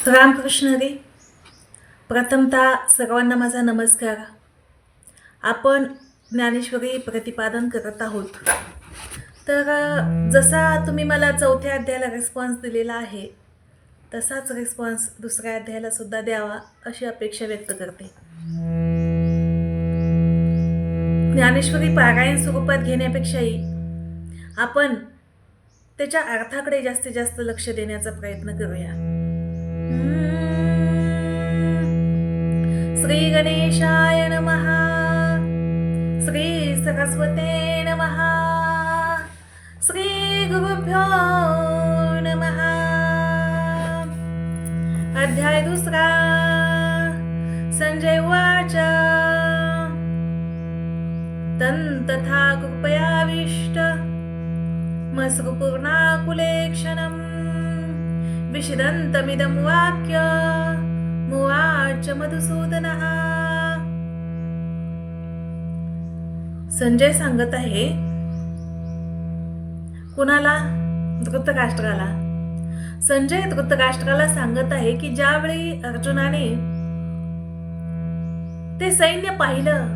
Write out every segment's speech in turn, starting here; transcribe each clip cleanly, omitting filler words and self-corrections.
रामकृष्ण हरी. प्रथमतः सर्वांना माझा नमस्कार. आपण ज्ञानेश्वरी प्रतिपादन करत आहोत. तर जसा तुम्ही मला चौथ्या अध्यायाला रिस्पॉन्स दिलेला आहे तसाच रिस्पॉन्स दुसऱ्या अध्यायाला सुद्धा द्यावा अशी अपेक्षा व्यक्त करते. ज्ञानेश्वरी पारायण स्वरूपात घेण्यापेक्षाही आपण त्याच्या अर्थाकडे जास्तीत जास्त लक्ष देण्याचा प्रयत्न करूया. श्री गणेशाय नमः. श्री सरस्वते नमः. श्री गुरुभ्यो नमः. अध्याय दुसरा. संजय उवाच. तथा कृपयाविष्ट मस्रुपूर्णाकुले क्षणम् विषदन्तमिदं वाक्य मुवाच मधुसूदनः. संजय सांगत आहे कुणाला? धृतराष्ट्राला. संजय धृतराष्ट्राला सांगत आहे की ज्यावेळी अर्जुनाने ते सैन्य पाहिलं,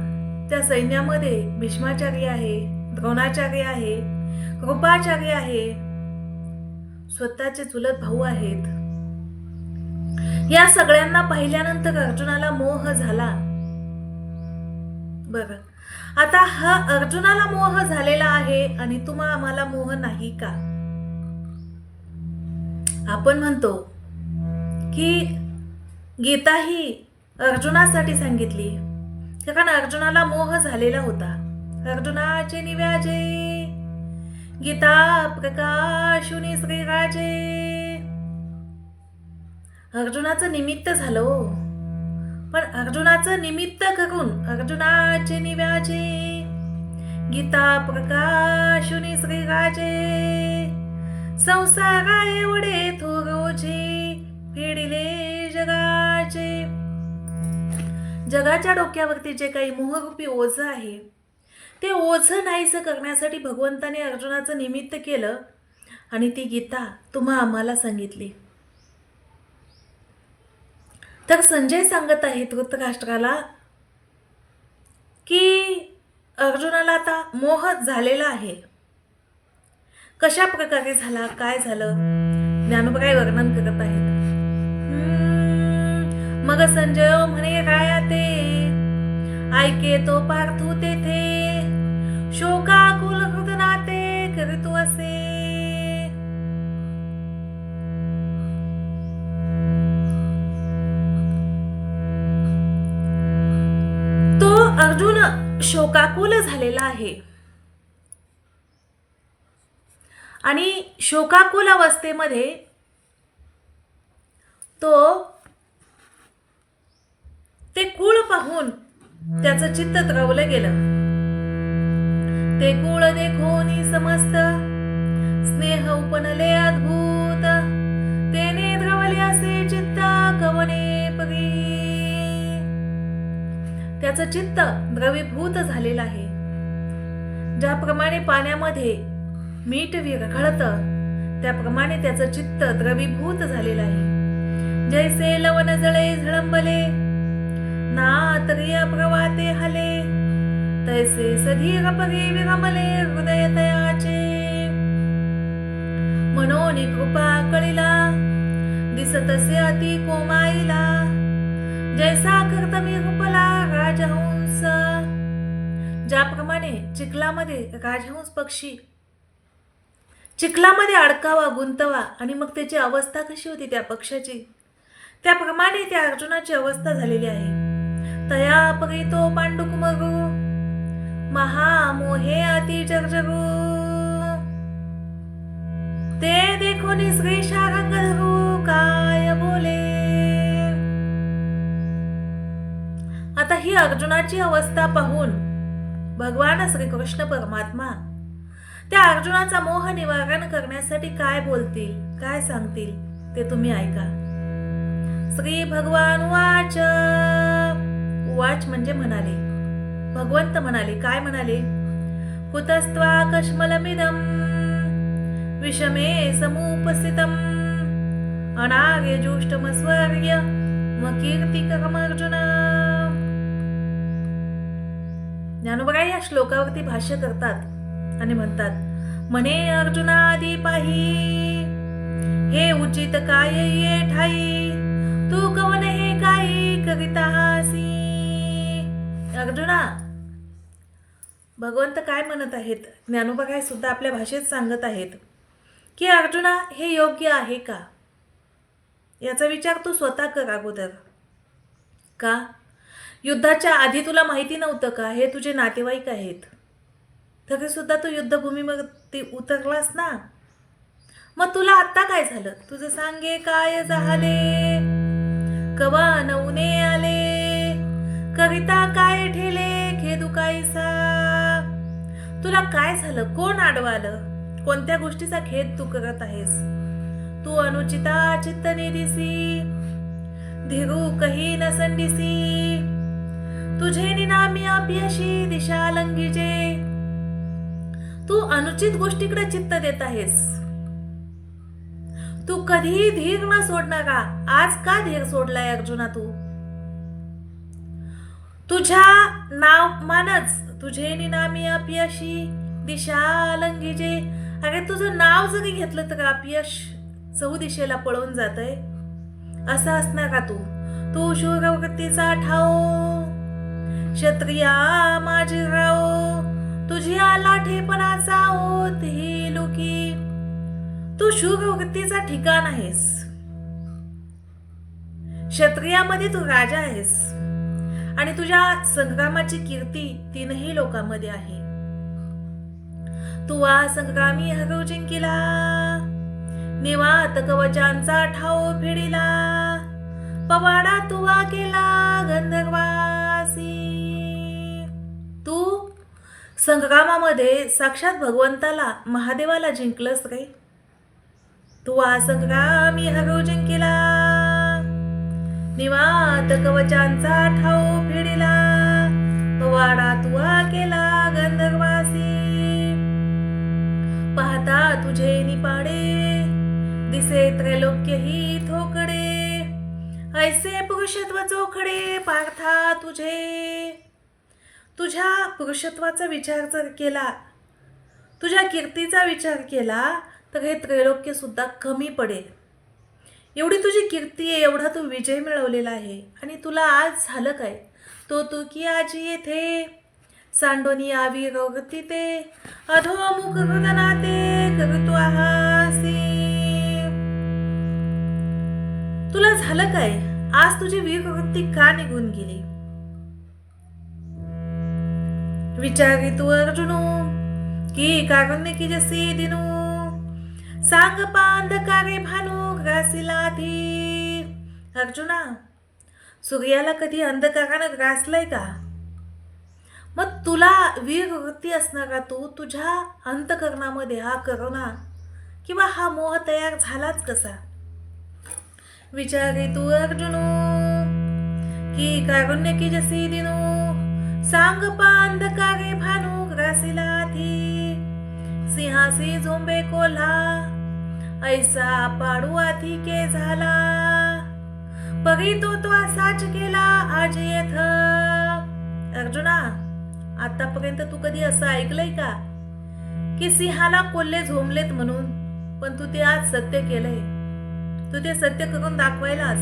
त्या सैन्यामध्ये भीष्माचार्य आहे, द्रोणाचार्य आहे, कृपाचार्य आहे, स्वतःचे चुलत भाऊ आहेत. या सगळ्यांना पाहिल्यानंतर अर्जुनाला मोह झाला. बरं, आता हा अर्जुनाला मोह झालेला आहे आणि आम्हाला मोह नाही का? आपण म्हणतो की गीता ही अर्जुनासाठी सांगितली कारण अर्जुनाला मोह झालेला होता. अर्जुनाचे निव्याजे गीता प्रकाशुनी श्रीराजे. अर्जुनाचं निमित्त झालं हो, पण अर्जुनाचं निमित्त करून अर्जुनाचे निव्याजे गीता प्रकाशुनी श्रीराजे. संसारा एवढे थोरोजे फेडिले जगाचे. जगाच्या डोक्यावरती जे काही मोहरूपी ओझं आहे ते ओझं नाहीसं करण्यासाठी भगवंताने अर्जुनाचं निमित्त केलं आणि ती गीता आम्हाला सांगितली. तर संजय सांगत आहे धृतराष्ट्राला की अर्जुनाला आता मोह झालेला आहे. कशा प्रकारे झाला, काय झालं, ज्ञानोबराय वर्णन करत आहेत. मग संजय म्हणे राया ते ऐके तो पार्थू तेथे शोकाकुल हृदनाते करीतो असे. तो अर्जुन शोकाकुल झालेला आहे आणि शोकाकुल अवस्थेमध्ये ते कुळ पाहून त्याचं चित्त द्रवलं गेलं. ते कुळ देखोनी समस्त स्नेह उपनले अद्भुत तेने द्रवले असे चित्त कवने परी. त्याचं चित्त द्रवीभूत झालेलं आहे. ज्याप्रमाणे पाण्यामध्ये मीठ विरघळतं त्याप्रमाणे त्याचं चित्त द्रवीभूत झालेलं आहे. जैसे लवण जळे झळंबले ना तरिया प्रवाते हले तैसे सधीर परी विरमले हृदय तयाचे. मनोनी कृपा कळिला दिसतसे अति कोमाईला जैसा कर्तवी रूपला राजहंस. ज्याप्रमाणे चिखलामध्ये राजहंस पक्षी चिखलामध्ये अडकावा, गुंतवा आणि मग त्याची अवस्था कशी होती त्या पक्षाची, त्याप्रमाणे त्या अर्जुनाची अवस्था झालेली आहे. तया परी तो पांडुकुमरू महामोहे अति जर्जरू ते देखोनी श्री शारंग धरू काय बोले. आता ही अर्जुनाची अवस्था पाहून भगवान श्रीकृष्ण परमात्मा त्या अर्जुनाचा मोह निवारण करण्यासाठी काय बोलतील, काय सांगतील ते तुम्ही ऐका. श्री भगवान उवाच. उवाच म्हणजे म्हणाले, भगवंत म्हणाले. काय म्हणाले? कुतस्त्वा कश्मलमिदं विषमे समुपस्थितम् अनार्य ज्योष्टमस्वर्य मग कीर्तिकरम अर्जुन. ज्ञानोबा या श्लोकावरती भाष्य करतात आणि म्हणतात, म्हणे अर्जुनादी पाही हे उचित काय ये ठाई, तू कवन हे काही करिता हासी. अर्जुना, भगवंत काय म्हणत आहेत, ज्ञानोबा काय सुद्धा आपल्या भाषेत सांगत आहेत की अर्जुना, हे योग्य आहे का, याचा विचार तू स्वतः कर अगोदर. का? युद्धाच्या आधी तुला माहिती नव्हतं का हे तुझे नातेवाईक आहेत, तरी सुद्धा तू युद्धभूमीमध्ये उतरलास ना. मग तुला आत्ता काय झालं? तुझं सांगे काय झाले, कवा नवने आले, कविता काय ठेले खेदू कायसा. तुला काय झालं? कोण आडवालं? कोणत्या गोष्टीचा खेद तू करत आहेस? तू अनुचिता चित्त निदिसी, धीरू कही न संडिसी, तुझे निनामी अपयशी दिशा लंघिजे. तू अनुचित गोष्टीकडे चित्त देत आहेस. तू कधीही धीर न सोडणारा आज का धीर सोडलाय अर्जुना? तू तुझ्या नाव मानच तुझे निनामी अपयशी दिशा लंघिजे. अरे तुझं नाव जरी घेतलं तर अपयश चहू दिशेला पळून जातय. असा असणार का तू? तू शूरवृत्तीचा ठाओ, क्षत्रिया माझी राओ, तुझी आला ठेपणाचा ओत ही लुकी. तू शूरवृत्तीचा ठिकाण आहेस, क्षत्रियामध्ये तू राजा आहेस आणि तुझ्या संग्रामाची कीर्ती तीनही लोकांमध्ये आहे. तू वा संग्रामी हरव जिंकिला, निवात कवचांचा ठाव फिडिला, पवाडा तुवा केला गंधर्वासी. तू संग्रामामध्ये साक्षात भगवंताला महादेवाला जिंकलंस रे. तू वा संग्रामी हरव जिंकिला, निवात कवचांचा ठाव फिडिला, पवाडा तुवा केला गंधर्वासी. पाहता तुझे निपाडे, दिसे त्रैलोक्य ही थोकडे, ऐसे पुरुषत्व चोखडे पार्था तुझे. तुझ्या पुरुषत्वाचा विचार जर केला, तुझ्या कीर्तीचा विचार केला तर हे त्रैलोक्य सुद्धा कमी पडेल. एवढी तुझी कीर्ती आहे, एवढा तू विजय मिळवलेला आहे आणि तुला आज झालं काय? तो तू की आजी येथे सांडोनी आवी रोगती ते, अधोमुख हृदनाते करतो हासी. तुला झालं काय? आज तुझी वीरवृत्ती का निघून गेली? विचारी तू अर्जुनो की कारुण्य की जसी दिनू, सांग पांधकारे भानू ग्रासिला धी. अर्जुना, सूर्याला कधी अंधकारानं ग्रासलंय का? मग तुला वीरवृत्ती असणारा तू तुझ्या अंतकरणामध्ये हा करुणा किंवा हा मोह तयार झालाच कसा? विचारे तू अर्जुनो की कारुण्य की जसी दिनू, सांग पांधकारे भानू ग्रासिला धी, सिंहासी झोंबे कोल्हा ऐसा पाडू आधी के झाला, पगी तो साच केला आज येथ. अर्जुना, आतापर्यंत तू कधी असं ऐकलंय का की सिंहाला कोल्हे झोंबलेत म्हणून? पण तू ते आज सत्य केलंय. तू ते सत्य करून दाखवायलास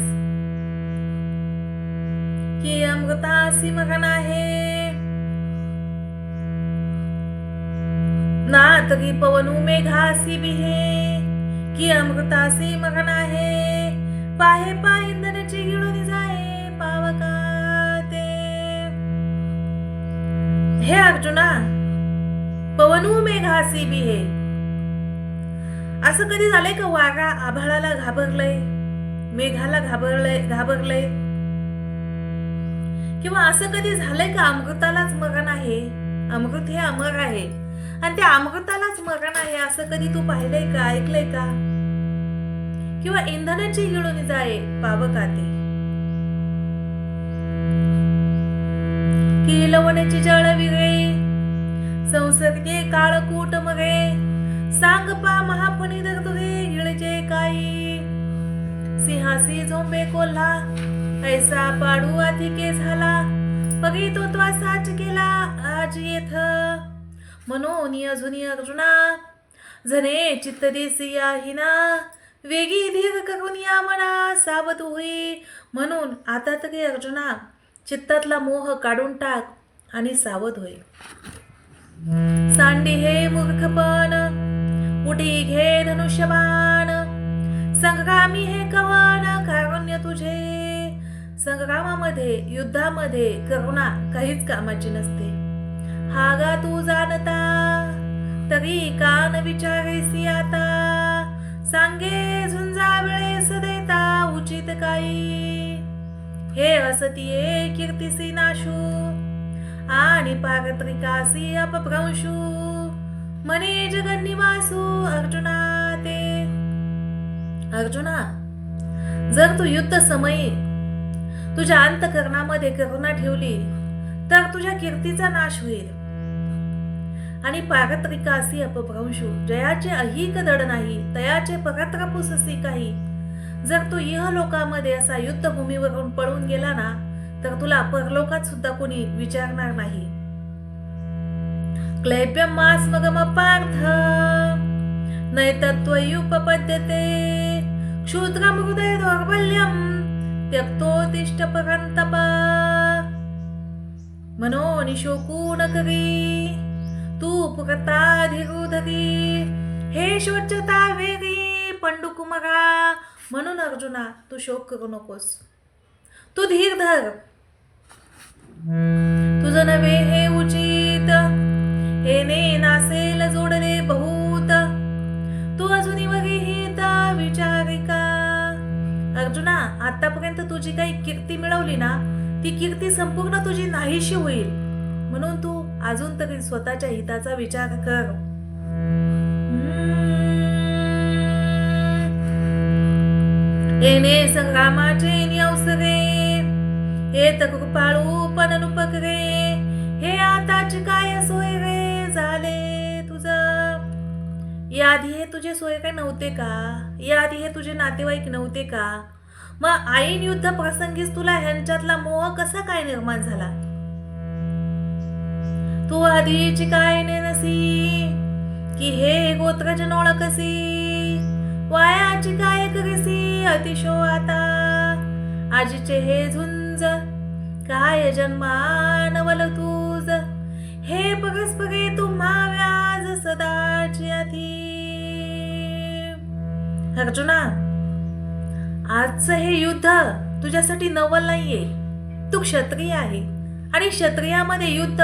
की अमृतासी मगन आहे ना, तरी पवनू मेघासी बिहे, की अमृतासी मगन आहे, पाहे पा इंधनाची गिळून जाये पावका ते. हे अर्जुना, पवनू मेघासी बिहे, असं कधी झालंय का वारा आभाळाला घाबरलंय, मेघाला घाबरलंय? किंवा असं कधी झालंय का अमृतालाच मरण आहे? अमृत हे अमर आहे आणि त्या अमृतालाच मरण आहे असं कधी तू पाहिलंय का, ऐकलंय का? किंवा इंधनाची गिळून जाये पावका ते, की लवण्याची जळ विगळे, संसर्गे काळकूट मगे, सांग पा महाफणी दर तुझे गिळचे काही. सिंहासी झोंबे कोल्हा ऐसा पाडू अधिके झाला पगी तो त्वासाच केला आज येथ म्हणून अजूनी अर्जुना जने चित्त देसी हिना वेगी धीर करून या मना सावध होई. म्हणून आता तरी अर्जुना चित्तातला मोह काढून टाक आणि सावध होई. सांडी हे मूर्खपण उडी घे धनुष्यबाण संग्रामी हे कवन कारुण्य तुझे. संग्रामामध्ये युद्धामध्ये करुणा काहीच कामाची नसते. हा गा तू जाणता तरी कान विचारेसी आता सांगे झुंजा वेळेस देता उचित काही. हे असतीये कीर्तिसी नाशू आणि पारत्रिकासी अपभ्रंशू मने जगन्निवासू. अर्जुना जर तू युद्ध समयी तुझ्या अंतःकरणामध्ये करुणा ठेवली तर तुझ्या कीर्तीचा नाश होईल. आणि पारत्रिकासी अपभ्रंशू जयाचे अहिक दड नाही तयाचे परत्रपुससी काही. जर तू इहलोकामध्ये असा युद्धभूमीवरून पळून गेला ना तर तुला परलोकात सुद्धा कोणी विचारणार नाही. क्लैप्यम मास्मगम पार्थ नैतत्त्वयुपपद्यते क्षुद्रम हृदय दौर्बल्यम त्यक्तोत्तिष्ठ परन्तप. मनोनिशोकू न करी तू पुरताधिरुधरी हे शोचता वेरी पंडुकुमरा. म्हणून अर्जुना तू शोक करू नकोस, तू धीर धर. तुझं नव्हे हे उचित हे ने नासेल जोडले बहुत तू अजूनही विहित विचारिका. अर्जुना आतापर्यंत तुझी काही कीर्ती मिळवली ना ती कीर्ती संपूर्ण तुझी नाहीशी होईल. म्हणून तू अजून तरी स्वतःच्या हिताचा विचार कर. येणे संग्रामाचे निवसरे हे तर कृपाळू पण नुपकरे हे आताची काय सोय रे झाले तुझं. याआधी हे तुझे सोय काय नव्हते का? याआधी हे तुझे नातेवाईक नव्हते का? मग ऐन युद्ध प्रसंगीच तुला ह्यांच्यातला मोह कसा काय निर्माण झाला? तू आधीची काय नसी की हे गोत्रजन ओळखसी वायाची काय करीसी अतिशो आता आजीचे हे झुंज काय जन्मानवल तुझ हे परस्परे तुम्हा व्याज सदाची अति. अर्जुना आजचं हे युद्ध तुझ्यासाठी नवल नाहीये. तू क्षत्रिय आहे आणि क्षत्रियामध्ये युद्ध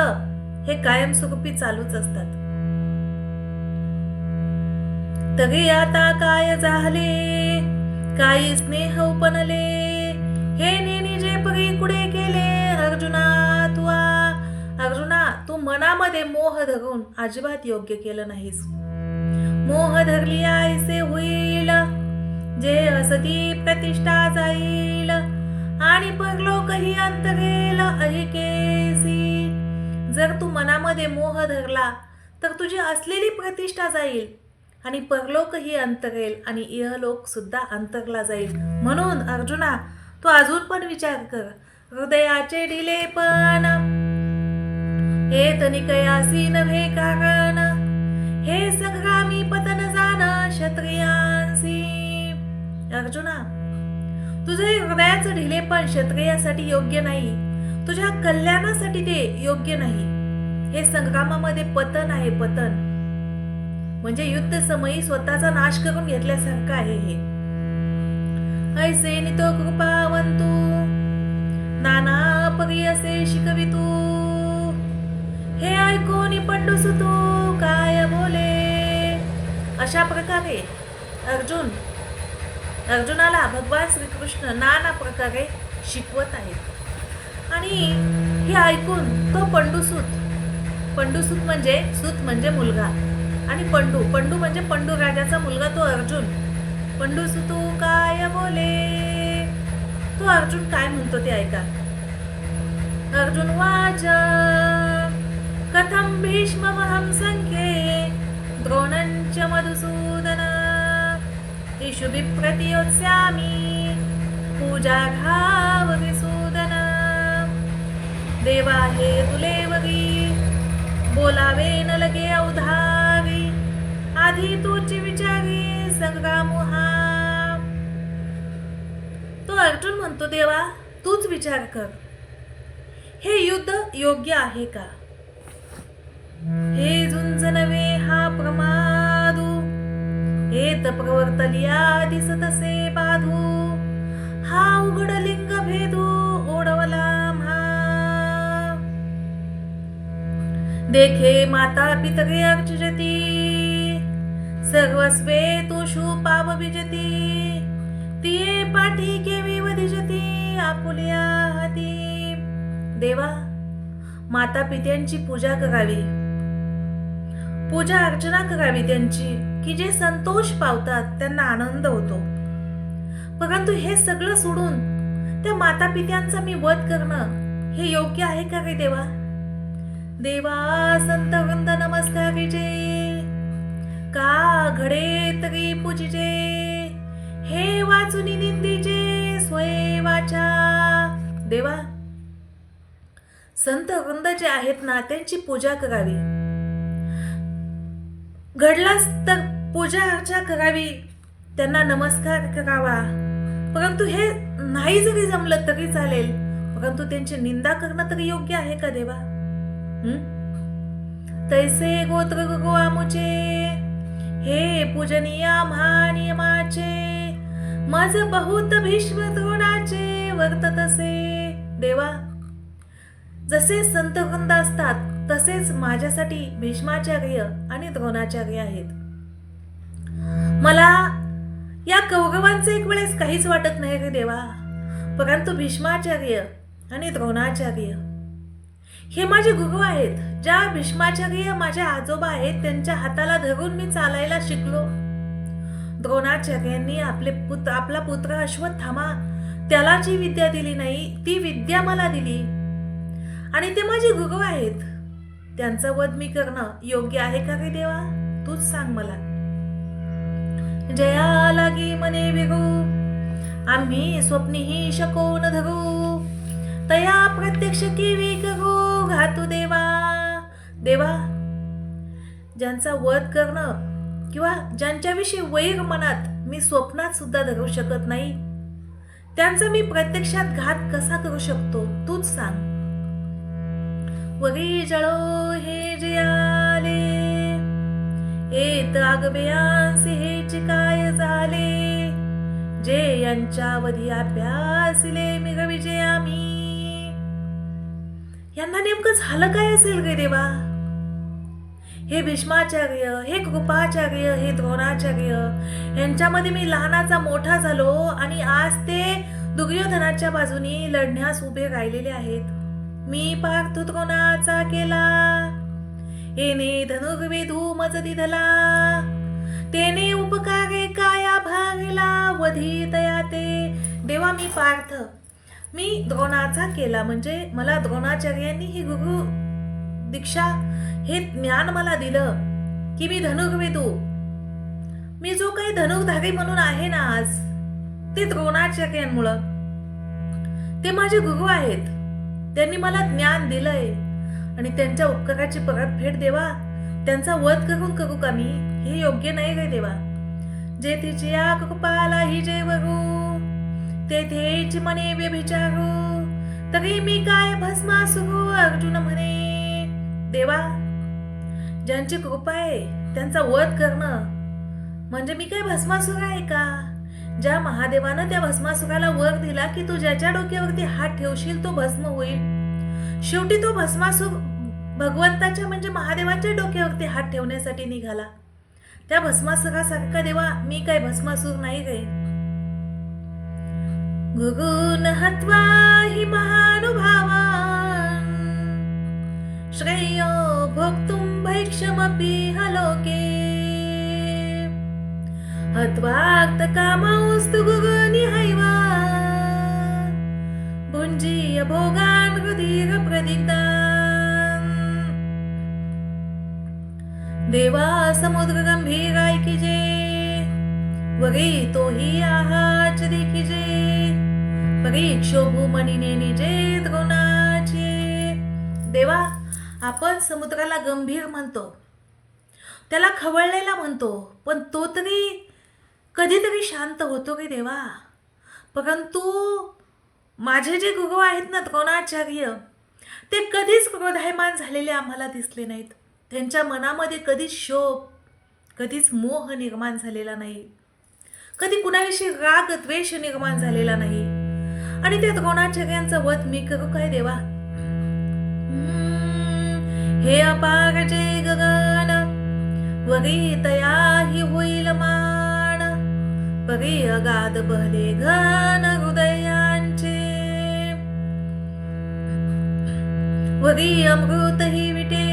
हे कायमस्वरूपी चालूच असतात. तरी आता काय झाले काही स्नेह उपनले हे नेनी जे परी कुडे केले. अर्जुना तू मनामध्ये मोह धरून अजिबात योग्य केलं नाहीस. मोह धरली ऐसे होईल जे असती प्रतिष्ठा जाईल आणि परलोकही अंतरेल अहिकेसी. जर तू मनामध्ये मोह धरला तर तुझी असलेली प्रतिष्ठा जाईल आणि परलोकही अंतरेल आणि इहलोक सुद्धा अंतरला जाईल. म्हणून अर्जुना तू अजून पण विचार कर. हृदयाचे ढिले पण हे तनिकयासी नव्हे कारण हे संग्रामी पतन जाण क्षत्रियांसी. अर्जुना तुझे हृदयाचं ढिलेपण क्षत्रियासाठी योग्य नाही. तुझ्या कल्याणासाठी ते योग्य नाही. हे संग्रामामध्ये पतन आहे. पतन म्हणजे युद्ध समयी स्वतःचा नाश करून घेतल्यासारखं आहे. हे ऐसे नितो कृपावंतू नाना परी असे शिकवितू हे ऐकून पंडुसुतू काय बोले. अशा प्रकारे अर्जुनाला भगवान श्रीकृष्ण नाना प्रकारे शिकवत आहेत. आणि हे ऐकून तो पंडुसूत म्हणजे सूत म्हणजे मुलगा आणि पंडू म्हणजे पंडू राजाचा मुलगा तो अर्जुन. पंडुसुतू काय बोले. तो अर्जुन काय म्हणतो ते ऐका. अर्जुन वाच कथम भीष्ममहं संख्ये द्रोणंच मधुसूदन इषु विप्रतियोत्स्यामि पूजाघावगी सूदन. देवा हे तुले वगी बोलावे न लगे अवधारी. आधी तूची विचारी संग्रामुहा. तो अर्जुन म्हणतो, देवा तूच विचार कर, हे युद्ध योग्य आहे का? हे झुंज नवे हा प्रमादू. हेत प्रवर्तलिया दिसतसे बाधू. हा उघड लिंग भेदू ओढवला म्हा. देखे माता पितरे अर्चिजती. सर्वस्वे तू पाव विजती. तिये पाठी केवी वधिजती आपुलिया हाती. देवा माता पित्यांची पूजा करावी, पूजा अर्चना करावी त्यांची, की जे संतोष पावतात त्यांना आनंद होतो. परंतु हे सगळं सोडून त्या माता पित्यांचा मी वध करणं हे योग्य आहे का रे देवा? देवा संत वृंद नमस्कारीचे. का घडे तरी पूजिजे. हे वाचून निंदीचे स्वये वाचा. देवा संत वृंद जे आहेत ना त्यांची पूजा करावी. घडलाच तर पूजा अर्चा करावी, त्यांना नमस्कार करावा. परंतु हे नाही जरी जमलं तरी चालेल, परंतु त्यांची निंदा करणं तरी योग्य आहे का देवा? तैसे गोत्र गोआमुचे. हे पूजनीया महानियमाचे. मज बहुत भीष्म द्रोणाचे वर्ततसे. देवा जसे संत वृंद असतात तसेच माझ्यासाठी भीष्माचार्य आणि द्रोणाचार्य आहेत. मला या कौरवांचे एक वेळेस काहीच वाटत नाही रे देवा, परंतु भीष्माचार्य आणि द्रोणाचार्य हे माझे गुरु आहेत. ज्या भीष्माचार्य माझे आजोबा आहेत त्यांच्या हाताला धरून मी चालायला शिकलो. द्रोणाचार्यांनी आपला पुत्र अश्वत्थामा त्याला जी विद्या दिली नाही ती विद्या मला दिली, आणि ते माझे गुरु आहेत. त्यांचा वध मी करणं योग्य आहे का रे देवा? तूच सांग मला. जया लागी मने विगू. आम्ही स्वप्नीही शकोन धरू. तया प्रत्यक्ष किवी करू घातू देवा. देवा ज्यांचा वध करणं किंवा ज्यांच्याविषयी वैर मनात मी स्वप्नात सुद्धा धरू शकत नाही, त्यांचा मी प्रत्यक्षात घात कसा करू शकतो तूच सांग. वरी जळो हे जयाले. येत आगबयांसी हेच काय झाले. जे यांच्या वधी अभ्यासिले मिग विजयामी. यांना नेमकं झालं काय असेल गे देवा? हे भीष्माचार्य, हे कृपाचार्य, हे द्रोणाचार्य यांच्यामध्ये मी लहानाचा मोठा झालो आणि आज ते दुर्योधनाच्या बाजूनी लढण्यास उभे राहिलेले आहेत. मी पार्थ द्रोणाचा केला. येणे धनुर्वेधू मज दिधला. तेने उपकारे काया भागला वधी तया ते. देवा मी पार्थ, मी द्रोणाचा केला म्हणजे मला द्रोणाचार्यांनी ही गुरु दीक्षा हे ज्ञान मला दिलं की मी धनुर्वेदू. मी जो काही धनुर्धारी म्हणून आहे ना आज, ते द्रोणाचार्यांमुळं. ते माझे गुरु आहेत, त्यांनी मला ज्ञान दिलंय आणि त्यांच्या उपकाराची परतफेड देवा त्यांचा वध करून करू का मी? हे योग्य नाही रे देवा. जे तिची या कृपाला हि जे वरू. तेथेच मने व्यभिचारू. तरी मी काय भस्मासुरू अर्जुन म्हणे. देवा ज्यांची कृपा आहे त्यांचा वध करणं म्हणजे मी काय भस्मासुर आहे का? ज्या महादेवानं त्या भस्मासुराला वर दिला की तू ज्याच्या डोक्यावरती हात ठेवशील तो भस्म होईल. शेवटी तो भस्मासुर भगवंताच्या म्हणजे महादेवाच्या डोक्यावरती हात ठेवण्यासाठी निघाला. त्या भस्मासुरासारखा देवा मी काय भस्मासुर नाही रे. गुरुन हत्वा हि महानुभावान् श्रेयो भोक्तुं भैक्षमपि हलोके. हत्वाक्त कामौस्तु गुरुनिहैव भुञ्जीय भोगान् रुधिर प्रदिग्धान्. देवा समुद्र गंभीर ऐकिजे. वरी तोही आहाच देखिजे, परीक्षोभूमणीने निजे द्रोणाचे. देवा, आपण समुद्राला गंभीर म्हणतो, त्याला खवळलेला म्हणतो, पण तो तरी कधीतरी शांत होतो की देवा. परंतु माझे जे गुरु आहेत ना द्रोणाचार्य, ते कधीच क्रोधायमान झालेले आम्हाला दिसले नाहीत. त्यांच्या मनामध्ये कधीच शोभ, कधीच मोह निर्माण झालेला नाही, कधी कुणाविषयी राग द्वेष निर्माण झालेला नाही. आणि त्या द्रोणाचार्यांचं वध मी करू काय देवा? हे अपार जे गगन, वरी तयाही होईल मान, परी अगाध बहले घन हृदयांचे, वरी अमृतही विटे,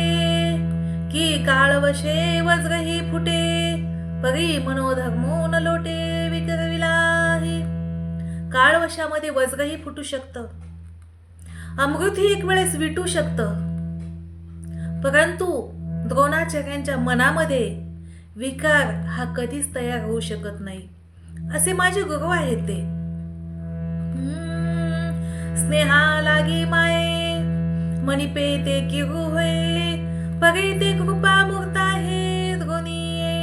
की काळवशे वज्रही फुटे, परी मनोधर्मो न लोटे विकरविलाही. काळवशामध्ये वज्रही फुटू शकतं, अमृतही एक वेळेस विटू शकतं, परंतु द्रोणाचार्यांच्या मनामध्ये विकार हा कधीच तयार होऊ शकत नाही. असे माझे गुरु आहेत ते. स्नेहा लागी माये मणिपे ते किरु होय, परी ते कृपा मूर्त आहे द्रोणीये.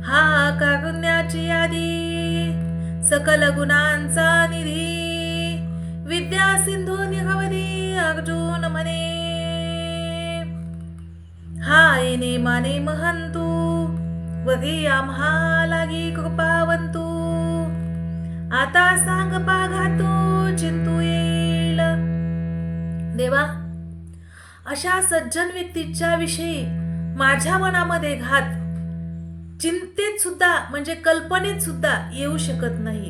हा कारुण्याची यादी, सकल गुणांचा निधी, विद्या सिंधू निरवधी अर्जुन म्हणे. हा येणे माने महंतू, वरी आम्हा लागी कृपावंतू. आता सांग पाघातू चिंतू येईल. देवा, अशा सज्जन व्यक्तीच्या विषयी माझ्या मनामध्ये घात चिंतेत सुद्धा म्हणजे कल्पनेत सुद्धा येऊ शकत नाही.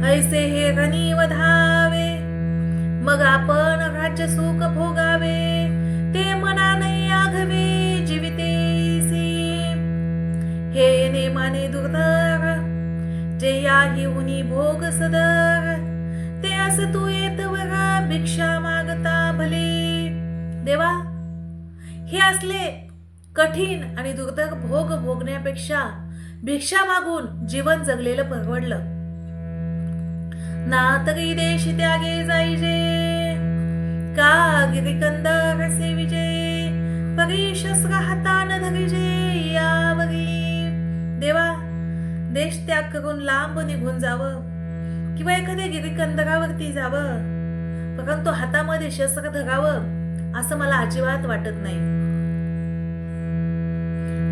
ऐसे हे रणी वधावे, मग आपण राज्य सुख भोगावे, ते मनाने आघवे जीवितेसी. हे नेमाने दुर्धर, जे याही उनी भोग सदर, ते अस तू येत वरा भिक्षा मागता भले. देवा, हे असले कठीण आणि दुर्धर भोग भोगण्यापेक्षा भिक्षा मागून जीवन जगलेलं परवडलं. ना तरी देश त्यागे जाईजे, का गिरिकंदर सेविजे, परी शस्त्र हातान धरिजे यावरी. देवा, देश त्याग करून लांब निघून जावं किंवा एखाद्या गिरिकंदरावरती जावं, परंतु हातामध्ये शस्त्र धरावं असं मला अजिबात वाटत नाही.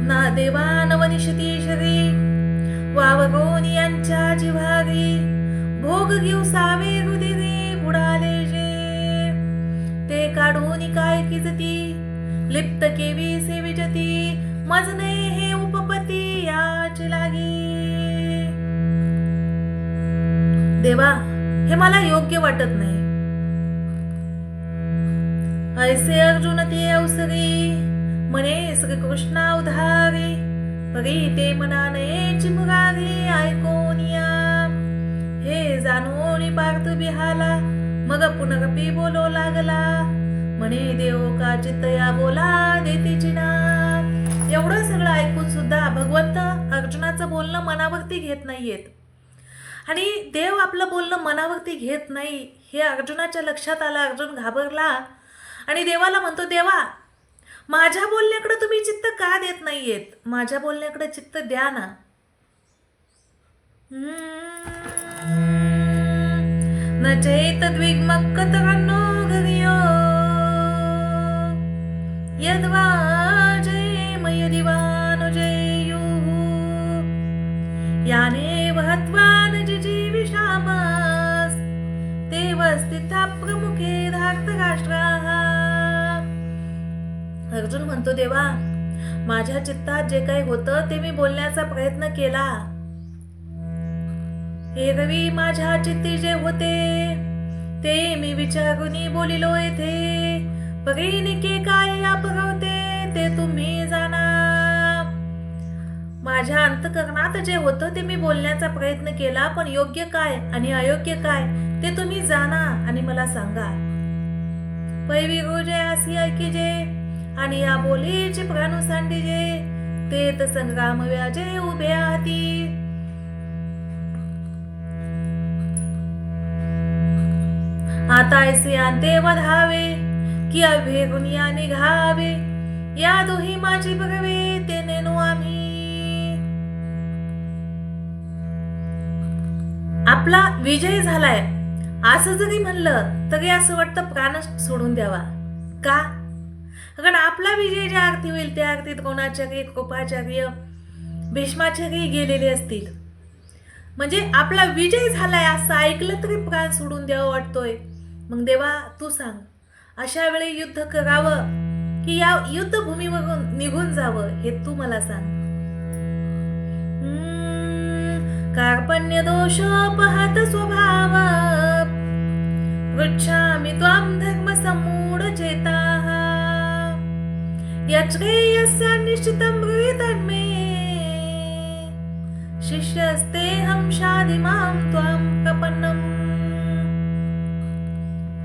ना देवा नवनिशती शरी, वावरोन यांच्या जिव्हारी, भोग घेऊ सावे रुदिरे बुडाले जे. ते काढून काय किजती, लिप्त केवी सेविजती, मजने हे उपपती याची लागी. देवा, हे मला योग्य वाटत नाही. ऐसे अर्जुन ते अवसरी, म्हणे श्रीकृष्णा उधारी, परी ते मनाने चिमुरारी ऐकोनिया. हे जाणून पार्थ बिहाला, मग पुनरपी बोलो लागला, म्हणे देव का चित्तया बोला देतीची ना. एवढं सगळं ऐकून सुद्धा भगवंत अर्जुनाचं बोलणं मनावरती घेत नाहीयेत. आणि देव आपलं बोलणं मनावरती घेत नाही हे अर्जुनाच्या लक्षात आलं. अर्जुन घाबरला आणि देवाला म्हणतो, देवा, माझ्या बोलण्याकडे तुम्ही चित्त का देत नाहीयेत? माझ्या बोलण्याकडे चित्त द्या ना. न चैतद्विग्मक्कतरन्नो गरियो, यद्वा जयमयदिवानुजयुः, याने वहत्वान जिजीविषामस्, तेव स्थिता प्रमुखे धार्तराष्ट्राः. अर्जुन म्हणतो, देवा, माझ्या चित्तात जे काही होतं ते मी बोलण्याचा प्रयत्न केला. हे रवी माझ्या चित्ती जे होते ते मी विचारुनी बोलिलो येथे, परिनिके काय अपरवते ते तुम्ही जाणा. माझ्या अंतकरणात जे होतं ते मी बोलण्याचा प्रयत्न केला, पण योग्य काय आणि अयोग्य काय ते तुम्ही जाणा आणि मला सांगा. पैवी रोजे असी ऐकिजे, आणि या बोलीची प्राणू सांडिजे, तेत संग्राम व्याजे उभे हाती. आता ऐसे अंते वधावे की अभेरून या निघावे. या दोही माझी बघवे ते नेनो आम्ही. आपला विजय झालाय असं जरी म्हणलं तरी असं वाटतं प्राण सोडून द्यावा. का? कारण आपला विजय ज्या अर्थी होईल त्या अर्थी द्रोणाचार्य, कृपाचार्य, भीष्माचार्य गेलेले असतील. म्हणजे आपला विजय झालाय असं ऐकलं तरी प्राण सोडून द्यावं वाटतोय. मग देवा तू सांग, अशा वेळी युद्ध करावं की या युद्धभूमीवरून निघून जावं हे तू मला सांग. कार्पण्य दोष पहात स्वभाव पृच्छामि त्वां धर्म सम्मूढ चेताः. यच्छ्रेयस्य निश्चितं ब्रूहितन्मे शिष्यस्तेऽहं शाधि मां त्वां प्रपन्नम्.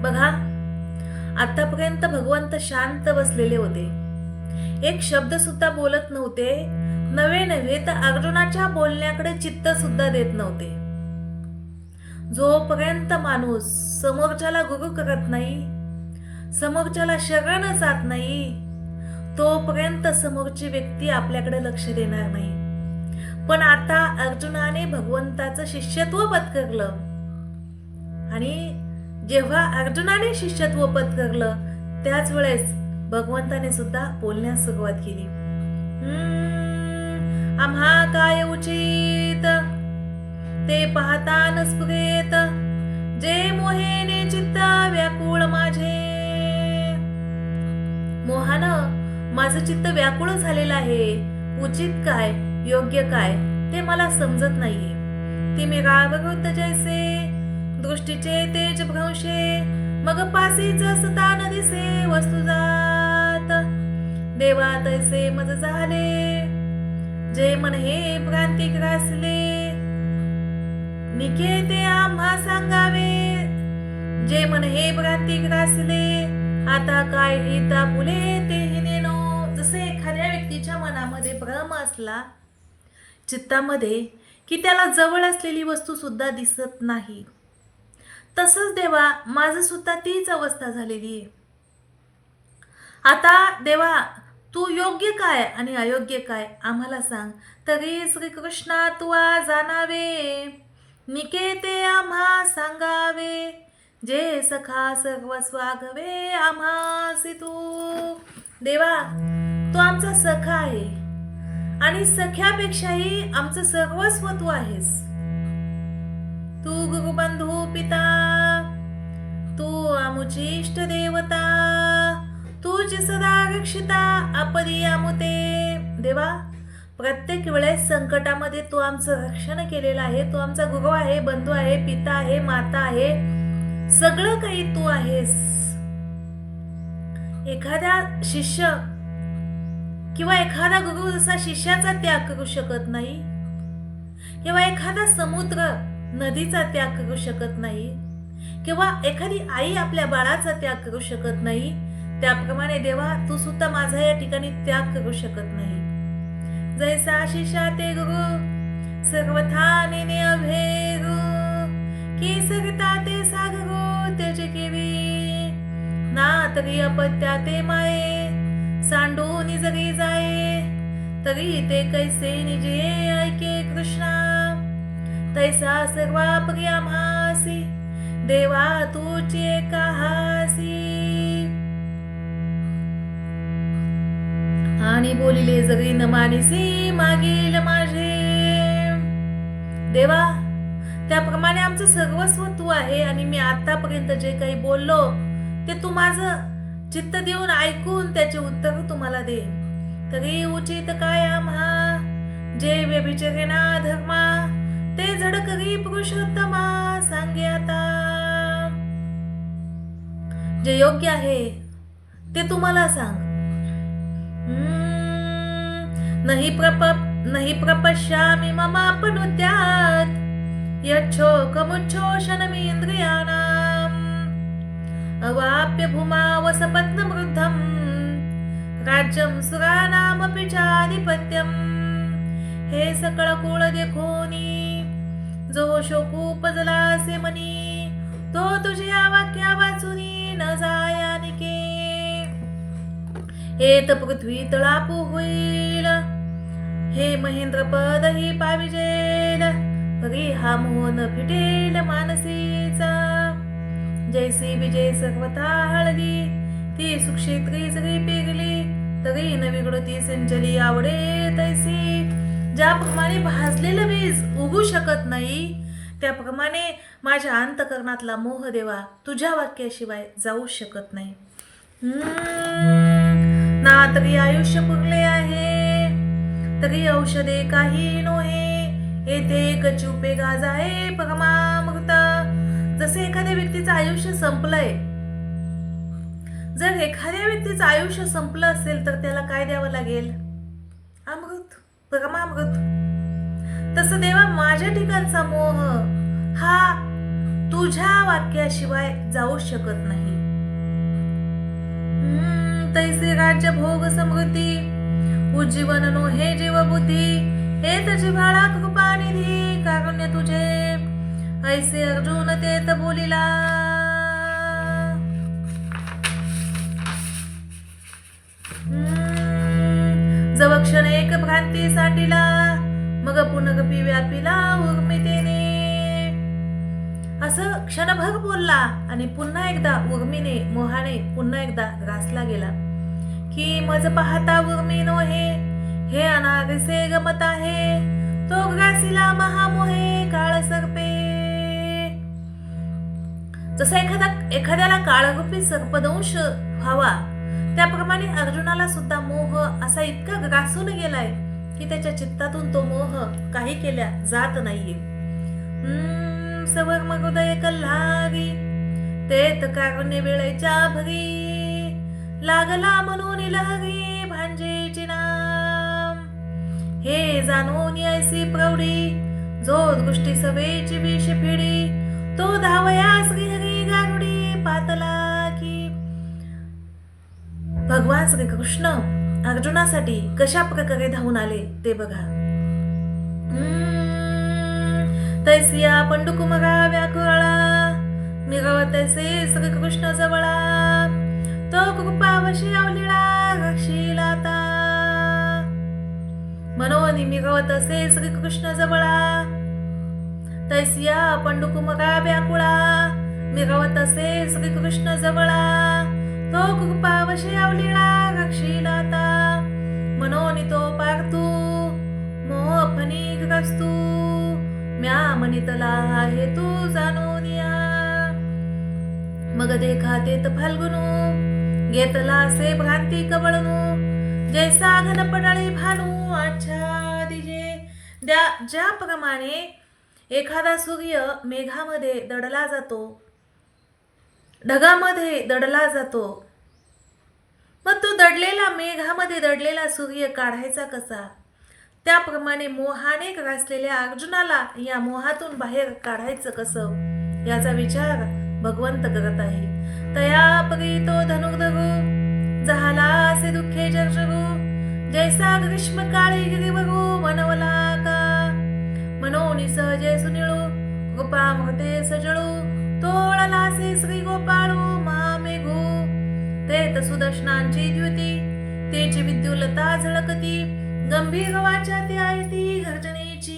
बघा, आतापर्यंत भगवंत शांत बसलेले होते. एक शब्द सुद्धा बोलत नव्हते. नव्हे तर अर्जुनाच्या बोलण्याकडे चित्त सुद्धा देत नव्हते. जोपर्यंत माणूस समोरच्याला गुरु करत नाही, समोरच्याला शरण जात नाही, तोपर्यंत समोरची व्यक्ती आपल्याकडे लक्ष देणार नाही. पण आता अर्जुनाने भगवंताचं शिष्यत्व पत्करलं आणि जेव्हा अर्जुनाने शिष्यत्व पत्करलं त्याच वेळेस भगवंताने सुद्धा बोलण्यास सुरुवात केली. आम्हा काय उचित ते पाहता न स्फुरेत, जे मोहेने चित्त व्याकुळ माझे. मोहानं माझं चित्त व्याकुळ झालेलं आहे. उचित काय, योग्य काय ते मला समजत नाहीये. ती मी रागवृद्ध जैसे दृष्टीचे तेज भ्रंशे, मग पासीच स्थान दिसे वस्तू जात. देवा तैसे मज झाले, जे मन हे भ्रांती ग्रासले. निकेते आम्हा सांगावे, जे मन हे भ्रांती ग्रासले. आता काय हिता फुले तेही नेनो. जसे एखाद्या व्यक्तीच्या मनामध्ये भ्रम असला चित्तामध्ये की त्याला जवळ असलेली वस्तू सुद्धा दिसत नाही, तसंच देवा माझं सुद्धा तीच अवस्था झालेली आहे. आता देवा तू योग्य काय आणि अयोग्य काय आम्हाला सांग. तरी श्रीकृष्णा तुवा जाणावे, निकेते आम्हा सांगावे. जे सखा सर्व स्वागवे आम्हासी तू. देवा तू आमचा सखा आहे आणि सख्यापेक्षाही आमचं सर्वस्व तू आहेस. तू गुरुबंधू पिता, तू आमुची इष्ट देवता, तुझी सदा रक्षिता आपदी आमुते. देवा प्रत्येक वेळेस संकटामध्ये तू आमचं रक्षण केलेलं आहे. तू आमचा गुरु आहे, बंधू आहे, पिता आहे, माता आहे, सगळं काही तू आहेस. एखादा शिष्य किंवा एखादा गुरु जसा शिष्याचा त्याग करू शकत नाही किंवा एखादा समुद्र नदीचा त्याग करू शकत नाही किंवा एखादी आई आपल्या बाळाचा त्याग करू शकत नाही, त्याप्रमाणे देवा तू सुद्धा माझा या ठिकाणी त्याग करू शकत नाही. जैसा शिष्या ते गुरु सर्वथा नेने अभेगु, की सरिता ते सागरो त्याचे केवी. ना तरी अपत्या ते माये, सांडून जरी जाये, तरी ते कैसे निजे ऐके कृष्णा. तैसा सर्वा प्रिया मासी, देवा तुची एकाहासी. आणि बोलिले जरी न मानिसी मागील माझे. देवा त्याप्रमाणे आमचं सर्वस्व तू आहे आणि मी आतापर्यंत जे काही बोललो ते तू माझं चित्त देऊन ऐकून त्याचे उत्तर तुम्हाला दे. तरी उचित काय आम्हा, जे व्यभिचरेना धर्मा, ते झडकरी पुरुषोत्तमा सांगे आता. जे योग्य आहे ते तुम्हाला सांग. नहि प्रपश्यामि ममापनुद्यात्, यच्छोकमुच्छोषणमि इन्द्रियाणाम्. अवाप्य भूमा वसपत्नमृद्धम्, राज्यं सुरानामपि चाधिपत्यं हे सकळ कुळ देखोनी जो शोकूपजलासे मनी तो तुझ्या वाक्या वाचुनी न जायानिके एत पृथ्वी तळापू होईल हे महेंद्र पद ही पाविजेल परी हा मोहन फिटेल मानसीचा जैसी विजय सर्वथा हळदी ती सुक्षेत्री जरी पेरली तरी न बिघडती संचली आवडे तैसी ज्याप्रमाणे भाजलेलं बीज उगू शकत नाही त्याप्रमाणे माझ्या अंतकरणातला मोह देवा तुझ्या वाक्याशिवाय जाऊ शकत नाही. ना तरी आयुष्य पुरले आहे तरी औषधे काही नोहे येथे कचुपे गाजाए परमामृत. जसे एखाद्या व्यक्तीचं आयुष्य संपलंय, जर एखाद्या व्यक्तीचं आयुष्य संपलं असेल तर त्याला काय द्यावं लागेल? अमृत, परमामृत. तसं देवा माझ्या ठिकाणचा मोह हा तुझ्या वाक्याशिवाय जाऊ शकत नाही. तैसे राज्य भोग समृद्धी उज्जीवन नो हे जीव बुद्धी हेत जिव्हाळा कृपानिधी कारुण्य तुझे ऐसे अर्जुन तेत बोलिला. जव क्षण एक भ्रांती सांडिला मग पुनरपी व्यापिला उर्मितेने. असं क्षणभर बोलला आणि पुन्हा एकदा उर्मीने मोहाने पुन्हा एकदा ग्रासला गेला की मज पाहता उर्मी नोहे हे अनागसे गमत आहे तो ग्रासिला महामोहे काळ सर्पे. जसा एखाद्याला काळरूपी सर्पदंश व्हावा त्याप्रमाणे अर्जुनाला सुद्धा मोह असा इतका ग्रासून गेलाय की त्याच्या चित्तातून तो मोह काही केल्या जात नाहीये. सवर्म हृदय कल्हारी तेत कारुण्य वेळेच्या भरी लागला म्हणून लहरी भांजेची नाम. हे जाणून ऐसी प्रौढी जो दृष्टी सवेची विष फिडी तो धावया श्रीहरी गारुडी पातला की. भगवान श्रीकृष्ण अर्जुनासाठी कशा प्रकारे धावून आले ते बघा. तैसिया पंडुकुमरा व्याकुळा मिरव तैसे श्रीकृष्ण जवळा तो कृपावशी अवलिळा रक्षिलाता. मनोनी मिरवत असे श्रीकृष्ण जवळा तैसिया पंडुकुमरा व्याकुळा मिरवत असे श्रीकृष्ण जवळा तो कृपावशी अवलिळा रक्षिलाता. मनोनी तो पार्थू मोह फणिग्रस्तू म्या मनितला हे तू जाणून या. मग देखा तेत फाल्गुनू घेतला से भ्रांती कवळनू जैसा घन पडळी भानू आच्छादिजे. ज्याप्रमाणे एखादा सूर्य मेघामध्ये दडला जातो, ढगामध्ये दडला जातो, मग तो दडलेला मेघामध्ये दडलेला सूर्य काढायचा कसा? त्याप्रमाणे मोहाने ग्रासलेल्या अर्जुनाला या मोहातून बाहेर काढायचं कसं याचा विचार भगवंत करत आहे. तया परी तो धनुर्धरू झाला असे दुःखे जर्जरू जैसा ग्रीष्म काळी गिरीवरू मनवला का. मनोनी सहजे सुनिळू कृपामृते सजळू तोळलासे श्री गोपाळू महामेघू तेत सुदर्शनांची द्युती तेची विद्युलता झळकती गंभीर वाचा ती आहे ती गर्जनेची.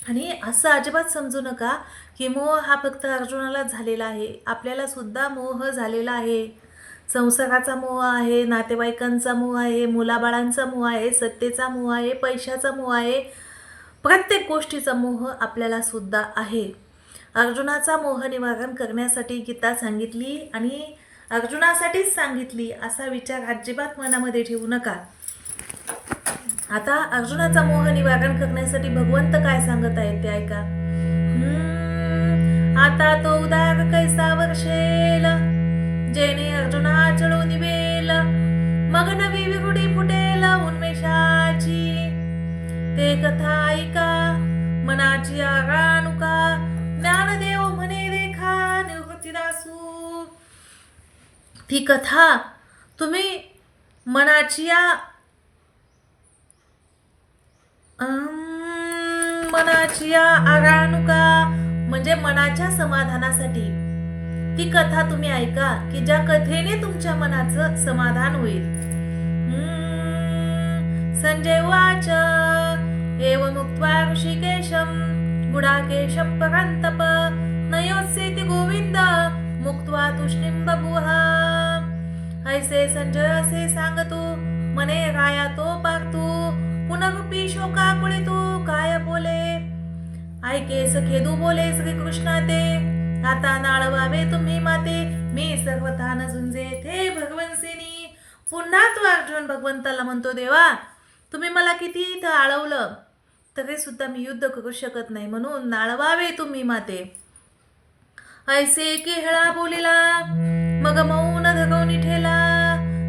आणि असं अजिबात समजू नका की मोह हा फक्त अर्जुनाला झालेला आहे, आपल्याला सुद्धा मोह झालेला आहे. संसाराचा मोह आहे, नातेवाईकांचा मोह आहे, मुलाबाळांचा मोह आहे, सत्तेचा मोह आहे, पैशाचा मोह आहे, प्रत्येक गोष्टीचा मोह आपल्याला सुद्धा आहे. अर्जुनाचा मोह निवारण करण्यासाठी गीता सांगितली आणि अर्जुनासाठीच सांगितली असा विचार अजिबात मनामध्ये ठेवू नका. आता अर्जुनाचा मोह निवारण करण्यासाठी भगवंत काय सांगत आहेत ते ऐका. आता तो उदार कैसा वर्षेल जेने अर्जुना चळू निवेल मग नवी विगुडी फुटेल उन्मेषाची. ते कथा ऐका मनाची आराणुका ज्ञानदेव म्हणे रेखा निवृत्तीदासू. ती कथा तुम्ही मनाची आरानुका म्हणजे मनाच्या समाधानासाठी ती कथा तुम्ही ऐका की ज्या कथेने तुमच्या मनाचं समाधान होईल. संजय उवाच एवमुक्त्वा ऋषिकेशं गुडाकेशं परान्तप नयोत्सेति गोविंद मुक्त्वा तुष्णीं बभूव. ऐसे संजय असे सांगतो मने राया तो पार्थू पुनरुपी शोकाकुळे तू काय बोले. ऐके सखेदू बोले श्रीकृष्णा ते आता नाळवावे तुम्ही माते मी सर्वथा न झुंजे थे भगवंसेनी. पुन्हा तो अर्जुन भगवंताला म्हणतो देवा तुम्ही मला किती इथं आळवलं तरी सुद्धा मी युद्ध करू शकत नाही म्हणून नाळवावे तुम्ही माते. ऐसे केहळा बोलिला मग मौन धगवणी ठेला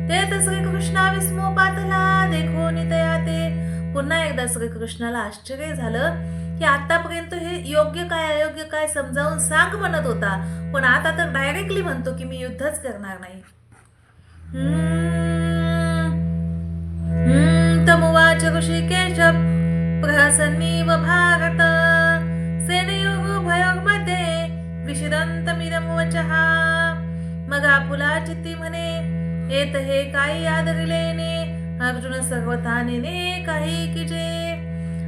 ते तर श्रीकृष्णा विस्मो पातला देखो नितया ते. पुन्हा एकदा श्रीकृष्णाला आश्चर्य झालं की आतापर्यंत हे योग्य काय अयोग्य काय समजावून सांग म्हणत होता पण आता तर डायरेक्टली म्हणतो की मी युद्धच करणार नाही. तमुवाच ऋषिकेश प्रहसन्नीव भारत सेनयोरुभयोर्मध्ये विषदन्तमिदं वचः. मग आपुला चित्ती म्हणे येत हे काही आदरिलेने अर्जुन सर्वथा नेने काही की जे.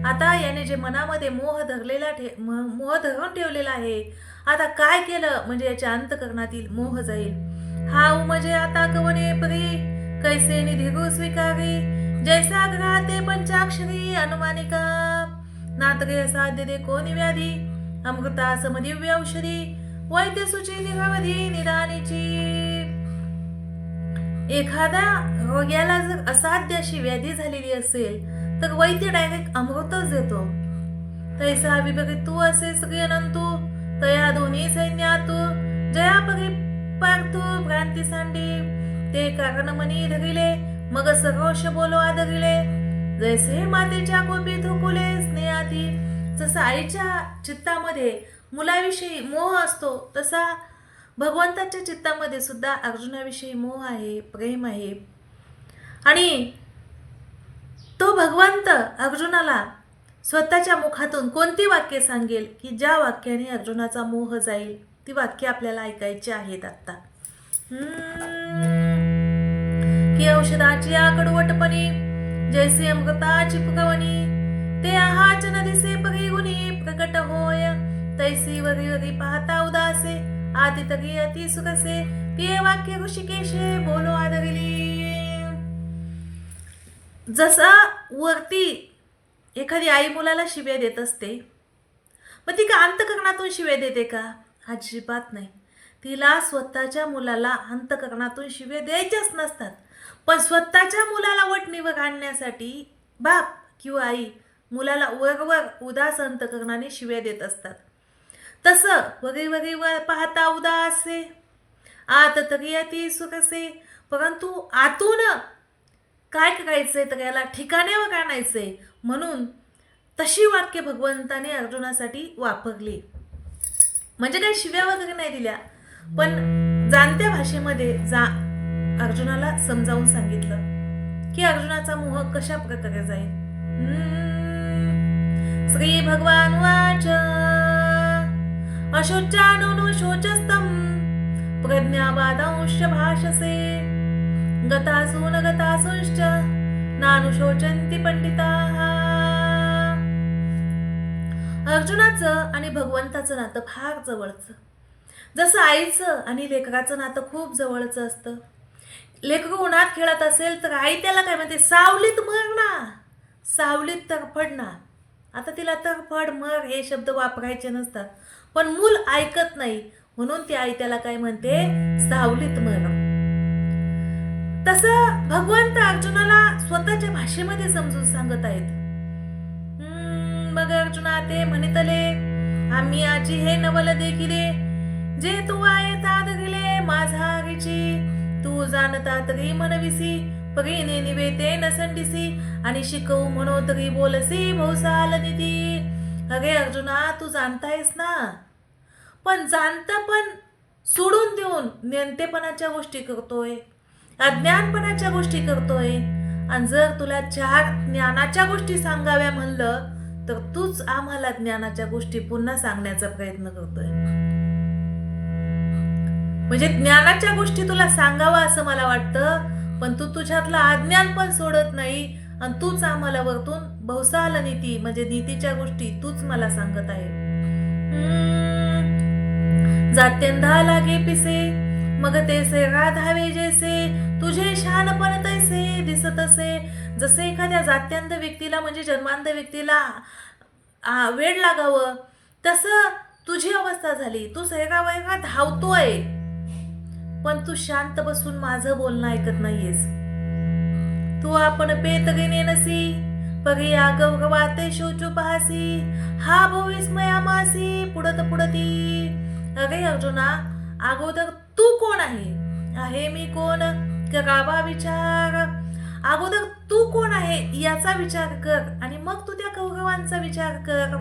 आता याने जे मनामध्ये मोह धरून ठेवलेला आहे आता काय केलं म्हणजे याच्या अंतकरणातील मोह जाईल. हा उमजे आता कवने परी कैसे निधिगु स्वीकारी जैसा ग्रहाते पंचाक्षरी अनुमानिका. नातरे साध्य दे कोणी व्याधी अमृता समदिव्य औषधी वैद्य सुची निरवधी निदानीची. एखाद्या रोग्याला जर असाध्य अशी व्याधी झालेली असेल तर वैद्य डायरेक्ट अमृतच देतो. तैसा विपरीत तू असे श्री अनंतू तया दोन्ही सैन्यातू जया परी पार्थू भ्रांती सांडी. ते कारण मनी धरिले मग सरोष बोलो आदरिले जैसे मातेच्या कोपी थुकुले स्नेहाती. जसं आईच्या चित्तामध्ये मुलाविषयी मोह असतो तसा भगवंताच्या चित्तामध्ये सुद्धा अर्जुनाविषयी मोह आहे प्रेम आहे. आणि तो भगवंत अर्जुनाला स्वतःच्या मुखातून कोणती वाक्य सांगेल की ज्या वाक्याने अर्जुनाचा मोह जाईल ती वाक्य आपल्याला ऐकायची आहेत आता. की औषधाची कडवटपणी जैसे अमृताची पुकवणी ते आहाच न दिसे परी गुणी प्रकट होय तैसी वरी वरी पाहता उदासे आती तरी अति सुखसे ते वाक्य ऋषिकेशे बोलो आदरिली. जसा वरती एखादी आई मुलाला शिव्या देत असते मग ती का अंतकरणातून शिव्या देते का? अजिबात नाही. तिला स्वतःच्या मुलाला अंतकरणातून शिव्या द्यायच्याच नसतात पण स्वतःच्या मुलाला वटणीवर आणण्यासाठी बाप किंवा आई मुलाला वरवर उदास अंतकरणाने शिव्या देत असतात. तसं वगै वगै वर पाहता उदासे आत तरी अति सुखसे. परंतु आतून काय करायचंय तर याला ठिकाण्यावर आणायचंय म्हणून तशी वाक्य भगवंताने अर्जुनासाठी वापरली. म्हणजे काही शिव्या वगैरे नाही दिल्या पण जाणत्या भाषेमध्ये अर्जुनाला समजावून सांगितलं की अर्जुनाचा मोह कशा प्रकारे जाईल. श्री भगवान वाच अशोचानुनु शोचस्तम प्रज्ञावादांश भाषसे गतासून गतासूंश्च नानुशोचन्ति पंडिताः. अर्जुनाचं आणि भगवंताचं नातं फार जवळचं. जसं आईचं आणि लेकराचं नातं खूप जवळचं असतं. लेकरू उन्हात खेळत असेल तर आई त्याला काय म्हणते सावलीत मर ना सावलीत तरफड ना. आता तिला तरफड मर हे शब्द वापरायचे नसतात पण मूल ऐकत नाही म्हणून ती आई त्याला काय म्हणते सावलीत मर. तसं भगवंत अर्जुनाला स्वतःच्या भाषेमध्ये समजून सांगत आहेत. मग अर्जुना ते म्हणितले आम्ही आजी हे नवल देखिले जे तू आहे तात गेले माझा हरीची तू जाणता तरी मनविसी परीने निवेते न संडिसी आणि शिकवू म्हणो तरी बोलसी भौसाल निधी. अरे अर्जुना तू जाणतायस ना पण जाणता पण सोडून देऊन नेंतेपणाच्या गोष्टी करतोय. अज्ञानपणाच्या गोष्टी करतोय. आणि जर तुला 4 ज्ञानाच्या गोष्टी सांगाव्या म्हणलं तर तूच आम्हाला ज्ञानाच्या गोष्टी पुन्हा सांगण्याचा प्रयत्न करतोय. म्हणजे ज्ञानाच्या गोष्टी तुला सांगावा असं मला वाटतं, पण तू तुझ्यातलं अज्ञान पण सोडत नाही आणि तूच आम्हाला वरतून भवसाल नीती म्हणजे नीतीच्या गोष्टी तूच मला सांगत आहे. जात्यंधा लागे पिसे मग तेसे राधावे जैसे तुझे शहाणपण तैसे दिसत असे. जसे एखाद्या जात्यंध व्यक्तीला म्हणजे जन्मांध व्यक्तीला वेड लागावं तसं तुझी अवस्था झाली. तू सैरावैरा धावतोय पण तू शांत बसून माझं बोलणं ऐकत नाहीयेस. तू आपण पेतगिने नसी पगे गौरवाते शोचू पाहसी हा भविस्मया मासी पुढत पुढती. अरे अर्जुना, अगोदर तू कोण आहे मी कोण करावा विचार. अगोदर तू कोण आहे याचा विचार कर आणि मग तू त्या कौरवांचा विचार कर.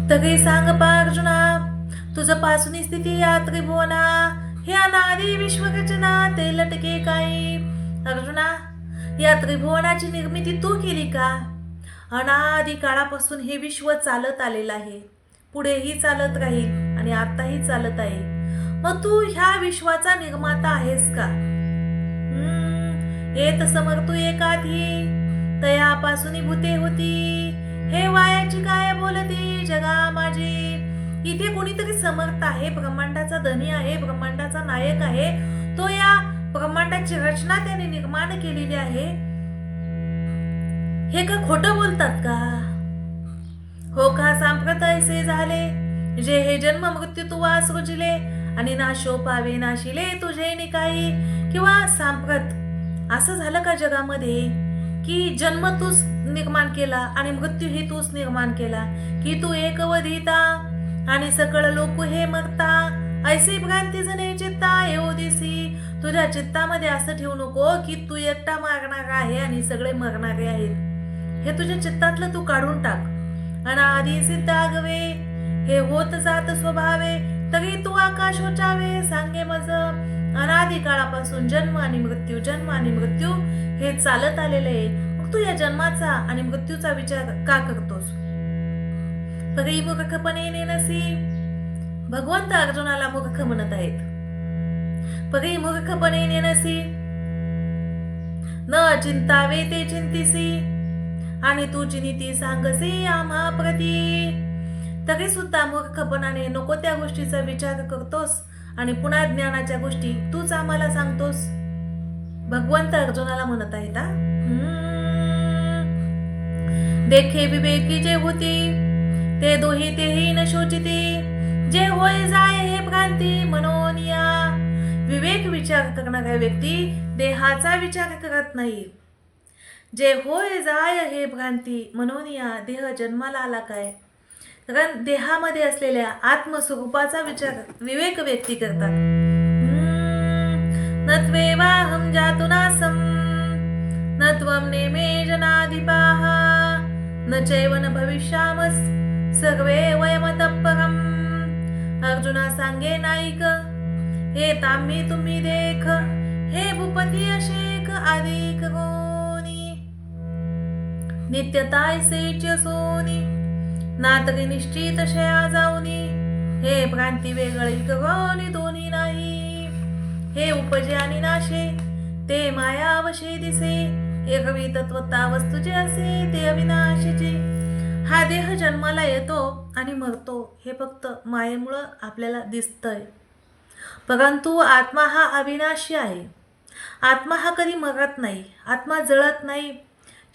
तरी सांग पा अर्जुना, तुझं पासून स्थिती या त्रिभुवना हे अनादी विश्वरचना ते लटके काही. अर्जुना, या त्रिभुवनाची निर्मिती तू केली का? अनादी काळापासून हे विश्व चालत आलेलं आहे, पुढेही चालत राहील आणि आताही चालत आहे. मग तू ह्या विश्वाचा निर्माता आहेस का? येत समर्थ एकाधी तयापासून भूते होती हे वायाची काय बोलती जगा माझी. इथे कोणीतरी समर्थ आहे, ब्रह्मांडाचा धनी आहे, ब्रह्मांडाचा नायक आहे. तो या ब्रह्मांडाची रचना त्याने निर्माण केलेली आहे. हे का खोटं बोलतात का? हो का सांप्रत ऐसे झाले जे हे जन्म मृत्यू तू वास रुजले आणि नाशो पावे नाशिले तुझे निकाई. किंवा सांप्रत असं झालं का जगामध्ये की जन्म तूच निर्माण केला आणि मृत्यू ही तूच निर्माण केला, की तू एकवधिता आणि सकळ लोक हे मरता. ऐसे भ्रांती जने चित्ता येऊ दिसी. तुझ्या चित्तामध्ये असं ठेवू नको की तू एकटा मारणार आहे आणि सगळे मरणारे आहेत. हे तुझ्या चित्तातलं तू काढून टाक. अनादी सिद्धागवे हे होत जात स्वभावे तरी तू आकाश उचावे सांगे मज. अनादी काळापासून जन्म आणि मृत्यू हे चालत आलेले आहे. मग तू या जन्माचा आणि मृत्यूचा विचार का करतोस? परी मूर्खपणे नेनसी. भगवंत अर्जुनाला मूर्ख म्हणत आहेत. परी मूर्खपणे नेनसी न चिंतावे ते चिंतिसी आणि तुझी नीती सांगसी आम्हा प्रती. तरी सुद्धा मूर्खपणाने नको त्या गोष्टीचा विचार करतोस आणि पुन्हा ज्ञानाच्या गोष्टी तूच आम्हाला सांगतोस. भगवंत अर्जुनाला म्हणत आहेत. देखे विवेकी जे होती ते दोही तेही न शोचिती जे होय जाय हे भ्रांती मनोनिया. विवेक विचार करणारा व्यक्ती देहाचा विचार करत नाही. जे होय जाय हे भ्रांती मनोनिया, देह जन्माला आला काय, कारण देहामध्ये असलेल्या आत्मस्वरूपाचा विचार विवेक व्यक्ती करतात. नत्वेवाहं जातुनासं न त्वं नेमे जनाधिपाः न चैवन भविष्यामस् सर्वे वयमतः परम्. अर्जुना सांगे नाईक हे ताम्ही तुम्ही देख हे भूपती अशेक आदिक कोणी नित्यताय सेच सोनी नातरी निश्चित शया जाऊनी हे भ्रांती वेगळी करोनी दोन्ही नाही. हे उपजे आणि नाशे ते माया अवशे दिसे एकवी तत्वता वस्तूचे असे ते अविनाशीचे. हा देह जन्माला येतो आणि मरतो हे फक्त मायेमुळं आपल्याला दिसतंय, परंतु आत्मा हा अविनाशी आहे. आत्मा हा कधी मरत नाही, आत्मा जळत नाही.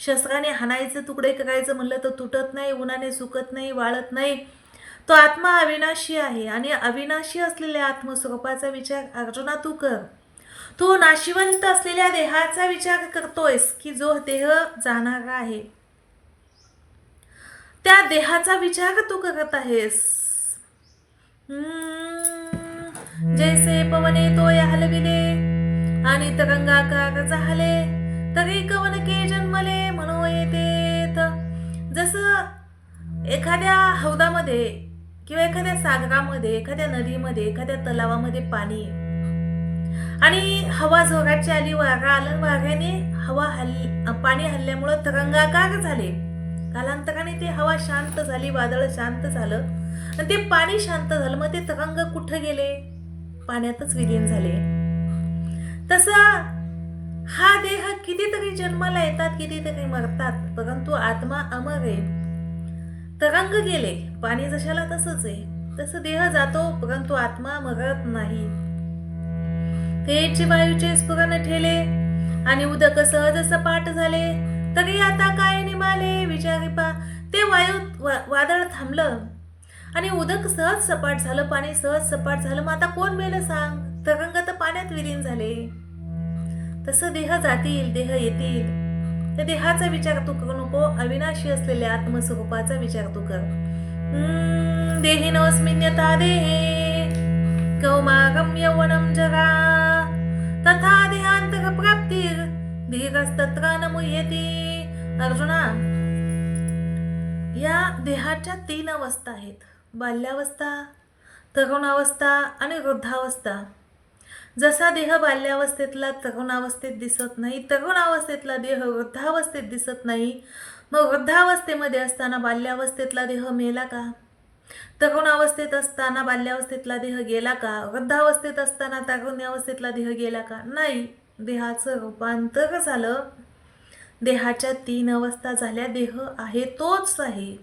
शस्त्राने हाणायचे तुकडे करायचं म्हणलं तर तुटत नाही, उन्हाने सुकत नाही, वाळत नाही. तो आत्मा अविनाशी आहे आणि अविनाशी असलेल्या आत्मस्वरूपाचा विचार अर्जुना तू कर. तू नाशिवंत असलेल्या देहाचा विचार करतोयस की जो देह जाणारा आहे, त्या देहाचा विचार तू करत आहेस. जैसे पवने तो हलविले आणि तरंगाकार झाले तरी कवनके जन्मले म्हणू येतेत. जसं एखाद्या हौदामध्ये किंवा एखाद्या सागरामध्ये, एखाद्या नदीमध्ये, एखाद्या तलावामध्ये पाणी आहे आणि हवा जोराची आली, वारा आलं, वाऱ्याने पाणी हल्ल्यामुळं तरंगाकार झाले. कालांतराने ते हवा शांत झाली, वादळ शांत झालं आणि ते पाणी शांत झालं. मग ते तरंग कुठं गेले? पाण्यातच विलीन झाले. तसं हा देह कितीतरी जन्माला येतात, कितीतरी मरतात, परंतु आत्मा अमर आहे. तरंग गेले, पाणी जशाला तसंच आहे. तसं देह जातो, परंतु आत्मा मरत नाही. तेजचे वायूचे स्फुरण ठेले आणि उदक सहज सपाट झाले. तरी आता काय निमाले विचारी पा. ते वादळ थांबलं आणि उदक सहज सपाट झालं, पाणी सहज सपाट झालं. मग आता कोण मेलं सांग? तरंग तर पाण्यात विलीन झाले. तसं देह जातील, देह येतील. त्या देहाचा विचार तू करू नको, अविनाशी असलेल्या आत्मस्वरूपाचा विचार तू कर. देहिनोऽस्मिन्यथा देहे कौमारं यौवनं जरा तथा देहांतर प्राप्तिर् धीरस्तत्र न मुह्यति. अर्जुना, या देहाच्या 3 अवस्था आहेत: बाल्यावस्था, तरुणावस्था आणि वृद्धावस्था. जसा देह बाल्यावस्थेतला तरुणावस्थेत दिसत नाही, तरुणावस्थेतला देह वृद्धावस्थेत दिसत नाही, मग वृद्धावस्थेमध्ये असताना बाल्यावस्थेतला देह मेला का? तरुणावस्थेत असताना बाल्यावस्थेतला देह गेला का? वृद्धावस्थेत असताना तरुणावस्थेतला देह गेला का? नाही, देहाचं रूपांतर झालं. देहाच्या 3 अवस्था झाल्या. देह आहे तोच आहे,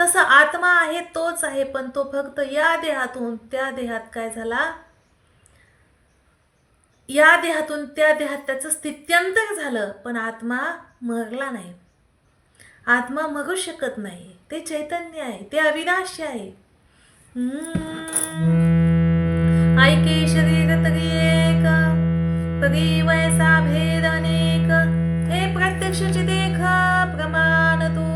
तसं आत्मा आहे तोच आहे, पण तो फक्त या देहातून त्या देहात काय झाला? या देहातून त्या देहात त्याचं स्थित्यंतर झालं, पण आत्मा मरला नाही. आत्मा मरू शकत नाही. ते चैतन्य आहे, ते अविनाशी आहे. ऐके शरीर तरी एक, तरी वैसा भेद अनेक. हे प्रत्यक्षचे देख प्रमाण तू,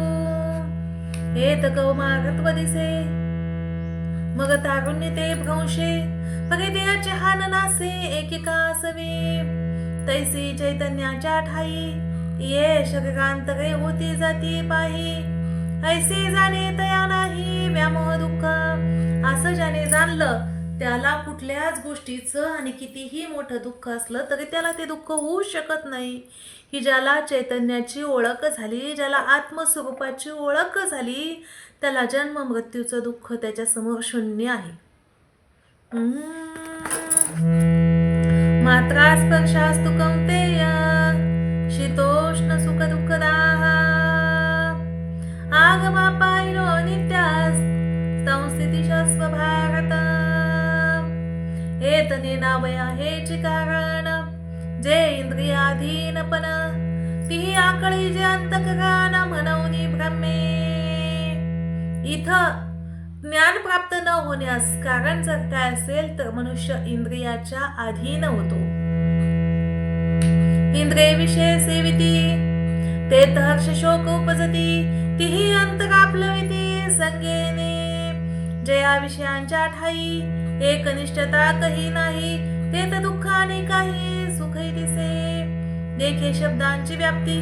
हे कौमारत्व दिसे. मग तारुण्य ते भ्रंशे, पगे देहाचे हान नासे एकेका सवे. तैसी चैतन्याच्या ठाई, ये शरीरांतरे होती जाती पाही. ऐसे जाणे तया नाही व्यामोह दुःख. असं ज्याने जाणलं त्याला कुठल्याच गोष्टीचं आणि कितीही मोठं दुःख असलं तरी त्याला ते दुःख होऊ शकत नाही. ही ज्याला चैतन्याची ओळख झाली, ज्याला आत्मस्वरूपाची ओळख झाली, त्याला जन्म मृत्यूचं दुःख त्याच्या समोर शून्य आहे. मात्रा स्पर्शास्तु कौंतेय, शीतोष्ण सुख दुःखदाः. आगमा पाहिनो नित्यास संस्थितीश स्वभारत. एतने नावया हेचे कारण, जे इंद्रियाधीनपण ती आकळी जे अंतकरण म्हणून ब्रह्मे. इथं ज्ञान प्राप्त न होण्यास कारण जर काय असेल तर मनुष्य इंद्रियाच्या अधीन होतो. इंद्रिय विषय सेविती ते हर्ष शोक उपजती, तीही अंतराप्लविती संगेने. जया विषयांच्या ठाई एकनिष्ठता काही नाही, ते तर दुःख आणि काही सुखही दिसे. देखे शब्दांची व्याप्ती.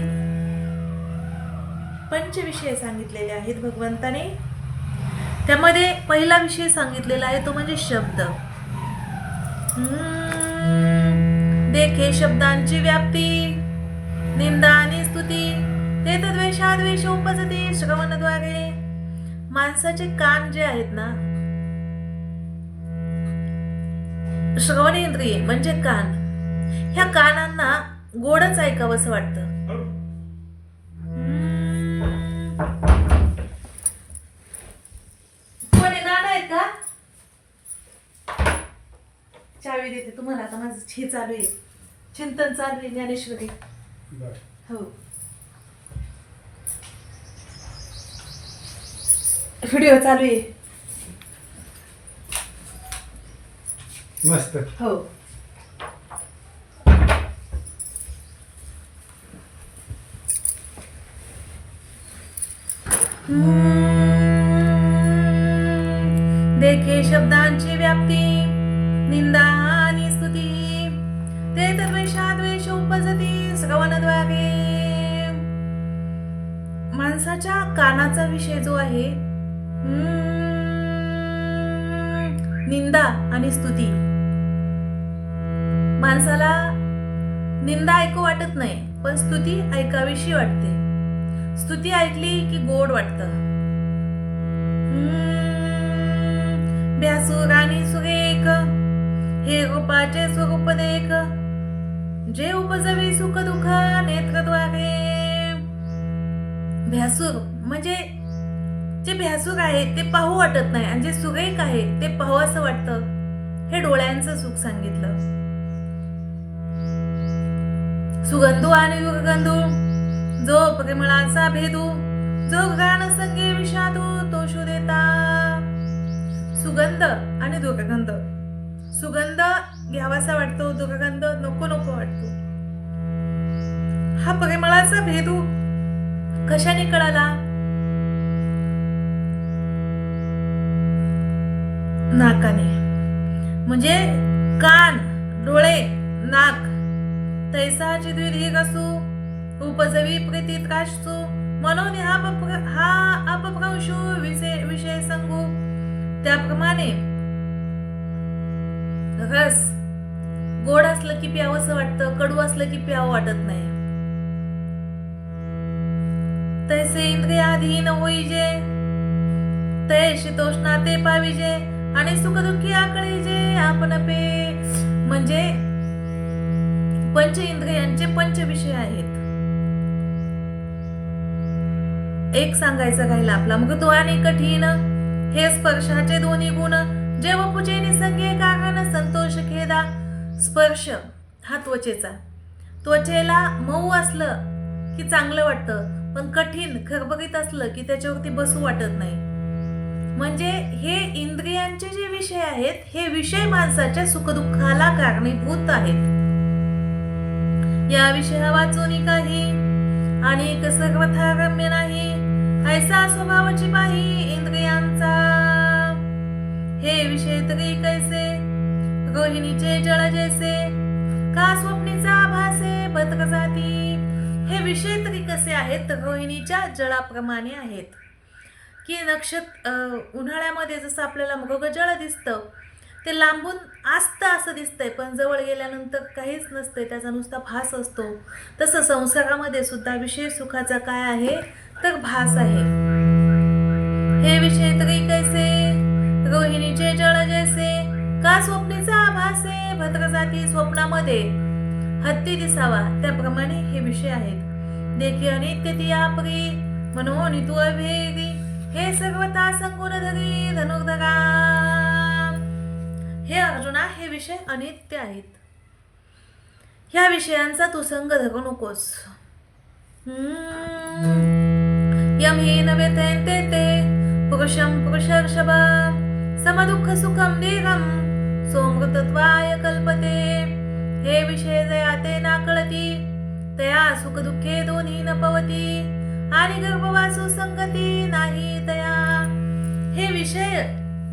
5 विषय सांगितलेले आहेत भगवंताने. त्यामध्ये पहिला विषय सांगितलेला आहे तो म्हणजे शब्द. देखे शब्दांची व्याप्ती, निंदा आणि स्तुती, ते तर द्वेषाद्वेष उपजते श्रवणाद्वारे. माणसाचे कान जे आहेत ना, श्रवणेंद्रिय म्हणजे कान, ह्या कानांना गोडच ऐकावंसं वाटतं. चावी देते तुम्हाला. आता माझं हे चालू आहे, चिंतन चालू आहे ज्ञानेश्वरी. हो, व्हिडिओ चालू आहे मस्त. हो. देखे शब्दांची व्याप्ती, निंदा आणि स्तुती, ते तर द्वेषाद्वेष उपजती श्रवणाद्वारे. माणसाच्या कानाचा विषय जो आहे निंदा आणि स्तुती. माणसाला निंदा ऐकू वाटत नाही, पण स्तुती ऐकावीशी वाटते. स्तुती ऐकली की गोड वाटतं. भ्यासूर आणि सुरेख हे रूपाचे स्वरूप देख, जे उपजवी सुख दुःख नेत्रद्वारे. भ्यासूर म्हणजे जे भ्यासूर आहे ते पाहू वाटत नाही, आणि जे सुरेख आहे ते पाहू असं वाटतं. हे डोळ्यांचं सुख सांगितलं. सुगंधू आणि दुर्गंधू, जो परिमळाचा भेदू, जो गान संगे विषादू, तो शोधेता. सुगंध आणि दुर्गंध. सुगंध घ्यावासा वाटतो, दुर्गंध नको नको वाटतो. हा परिमळाचा भेदू कशाने कळाला? नाकाने. म्हणजे कान, डोळे, नाक तैसाची द्विधीर असू, उपजवी प्रीती त्रासू, म्हणून हा अपभ्रंशू विषय संगू. त्याप्रमाणे रस गोड असलं की प्यावंसं वाटतं, कडू असलं की प्यावं वाटत नाही. तैसे इंद्रियाधीन होईजे, तै शीतोष्णा ते पाविजे, आणि सुखदुःखी आकळीजे आपण पे. म्हणजे पंच इंद्रियांचे पंच विषय आहेत. एक सांगायचं राहिलं आपला मृदू आणि कठीण हे स्पर्शाचे दोन्ही गुण, जे वपुचे निसंगे कारण संतोष खेदा. स्पर्श हा त्वचेचा. त्वचेला मऊ असलं की चांगलं वाटतं, पण कठीण खरबरीत असलं की त्याच्यावरती बसू वाटत नाही. म्हणजे हे इंद्रियांचे जे विषय आहेत, हे विषय माणसाच्या सुखदुःखाला कारणीभूत आहेत. या विषया वाचून काही अनेक सर्वथा रम्य नाही, ऐसा स्वभावाची पाही इंद्रियांचा. हे विषय तरी कैसे, रोहिणीचे जळ जैसे, का स्वप्नीचा भासे भद्र जाती. हे विषय तरी कसे आहेत, रोहिणीच्या जळाप्रमाणे आहेत. की उन्हाळ्यामध्ये जसं आपल्याला मृगजळ दिसतं, ते लांबून असतं असं दिसतंय, पण जवळ गेल्यानंतर काहीच नसतंय, त्याचा नुसता भास असतो. तसं संसारामध्ये सुद्धा विषय सुखाचा काय आहे तर भास आहे. हे विषय तरी कैसे, रोहिणीचे जळ जैसे, का स्वप्नीचा भासे भद्र जाती. स्वप्नामध्ये हत्ती दिसावा त्याप्रमाणे हे विषय आहेत. देखी अनित्य ती आपरी, म्हणून तू अभेदी, हे सर्वता संगुण धरी धनुर्धरा. हे अर्जुना, हे विषय अनित्य आहेत. ह्या विषयांचा तू संग धरू नकोस. यम हे नव्हे ते पुरुषम पुरुषर्षभ, समदुःख सुखम दीर्घम सोमृतत्वाय कल्पते. हे विषय जया ते ना कळती, तया सुख दुःखे दोन्ही न पवती, आणि गर्भवासू संगती नाही तया. हे विषय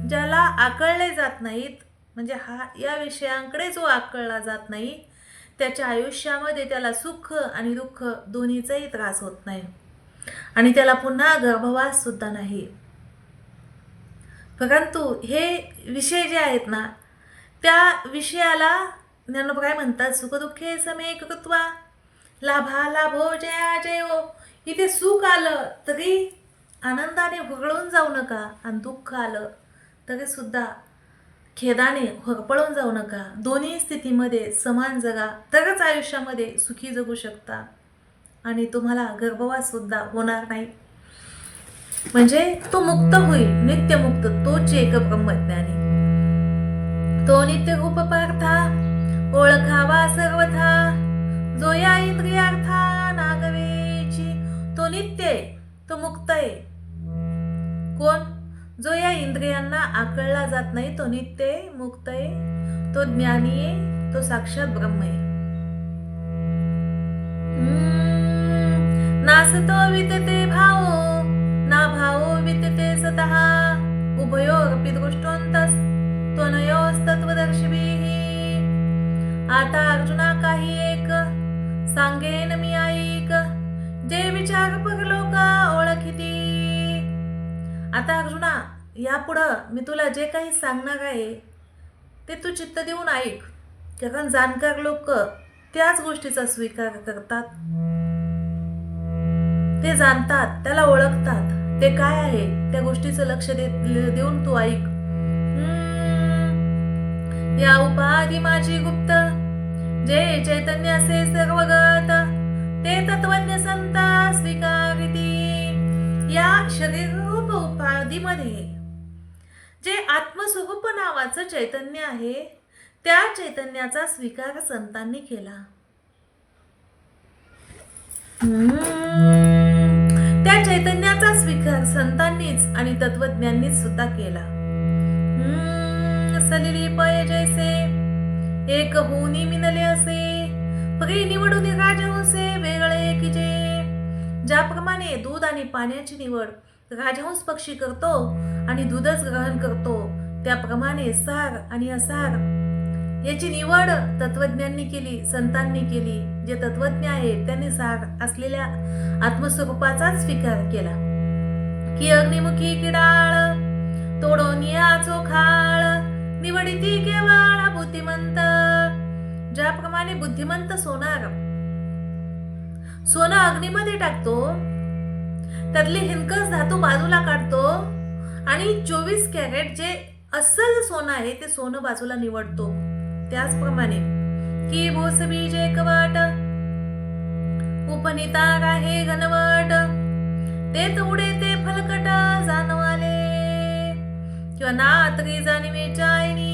ज्याला आकळले जात नाहीत, म्हणजे या विषयांकडे जो आकळला जात नाही, त्याच्या आयुष्यामध्ये त्याला सुख आणि दुःख दोन्हीचाही त्रास होत नाही, आणि त्याला पुन्हा गर्भवास सुद्धा नाही. परंतु हे विषय जे आहेत ना, त्या विषयाला ज्ञानोबा काय म्हणतात, सुखदुःखे समे कृत्वा लाभा लाभो जया जयो. इथे सुख आलं तरी आनंदाने हुरळून जाऊ नका, आणि दुःख आलं तरी सुद्धा खेदाने होरपळून जाऊ नका. दोन्ही स्थितीमध्ये समान जगा, तरच आयुष्यामध्ये सुखी जगू शकता, आणि तुम्हाला गर्भवास सुद्धा होणार नाही. म्हणजे तो मुक्त होईल, नित्यमुक्त, तोच एक ब्रह्मज्ञानी. तो नित्य रूप पार्था, ओळखावा सर्वथा, जो या इंद्रियार्था नागवेची. तो नित्य आहे, तो मुक्त आहे. कोण? जो या इंद्रियांना आकळला जात नाही, तो नित्य आहे, मुक्त आहे, तो ज्ञानी आहे, तो साक्षात ब्रह्म आहे. नासतो वितते भावो, ना भावो वितते सतः, उभयोरपि दृष्टोन्तस् त्वनयोस्तत्वदर्शिभिः. आता अर्जुना काही एक सांगेन मी ऐक, जे विचार परलोका ओळखिती. आता अर्जुना, यापुढं मी तुला जे काही सांगणार आहे ते तू चित्त देऊन ऐक. कारण जाणकार लोक त्याच गोष्टीचा स्वीकार करतात, ते जाणतात, त्याला ओळखतात ते काय आहे, त्या गोष्टीचं लक्ष देऊन तू ऐक. या उपाधी माझी गुप्त, जे चैतन्य असे सर्वगत, ते तत्वज्ञ संता स्वीकारिती. या शरीररूप उपाधीमध्ये जे आत्मस्वरूप नावाचं चैतन्य आहे, त्या चैतन्याचा स्वीकार संतांनी केला. त्या चैतन्याचा स्वीकार संतांनीच आणि तत्वज्ञांनीच सुद्धा केला. सलिली पय जैसे एक होनी मिनले असे, परी निवडून राजहंसे वेगळे की जे. ज्याप्रमाणे दूध आणि पाण्याची निवड राजहंस पक्षी करतो आणि दूधच ग्रहण करतो, त्याप्रमाणे सार आणि असार याची निवड तत्वज्ञांनी केली, संतांनी केली. जे तत्वज्ञ आहेत त्यांनी सार असलेल्या आत्मस्वरूपाचा स्वीकार केला. की अग्निमुखी किडाळ तोडून याचो खाळ, निवडिती केवळ बुद्धिमंत. ज्याप्रमाणे बुद्धिमंत सोनं अग्नीमध्ये टाकतो, त्यातले हिनकस धातू बाजूला काढतो आणि 24 कॅरेट जे अस्सल सोनं आहे ते सोनं बाजूला निवडतो, त्याचप्रमाणे की भूस बीज एकवट उपनिता आहे घनवट, ते तोडे ते फलकट जाणवाले. किंवा नातरी जाणीवे चायनी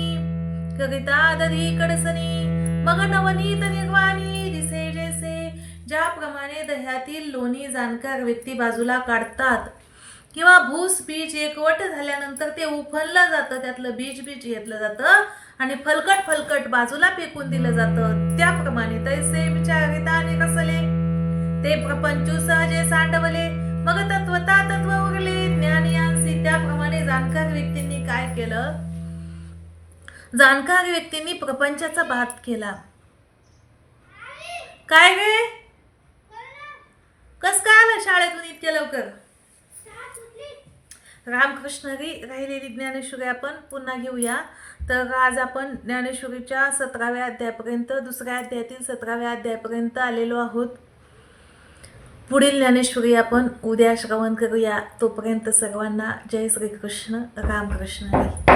करिता दधी कडसनी, मग नवनीत निर्वाणी दिसे जैसे. ज्याप्रमाणे दह्यातील लोणी जाणकार व्यक्ती बाजूला काढतात, किंवा भूस बीज एकवट झाल्यानंतर ते उफनलं जातं, त्यातलं बीज घेतलं जातं आणि फलकट बाजूला फेकून दिलं जातं, त्याप्रमाणे तैसे विचारिता निरसले, ते प्रपंचू सहजे सांडवले, मग तत्वता तत्व उरले ज्ञानियांसी. त्याप्रमाणे जाणकार व्यक्तींनी काय केलं, जाणकार व्यक्तींनी प्रपंचाचा बात केला. काय गे, कस काय आलं शाळेतून इतक्या लवकर? रामकृष्ण हरी. राहिलेली ज्ञानेश्वरी आपण पुन्हा घेऊया. तर आज आपण ज्ञानेश्वरीच्या 17व्या अध्यायापर्यंत, दुसऱ्या अध्यायातील 17व्या अध्यायापर्यंत आलेलो आहोत. पुढील ज्ञानेश्वरी आपण उद्या श्रवण करूया. तोपर्यंत सर्वांना जय श्रीकृष्ण, रामकृष्ण हरी.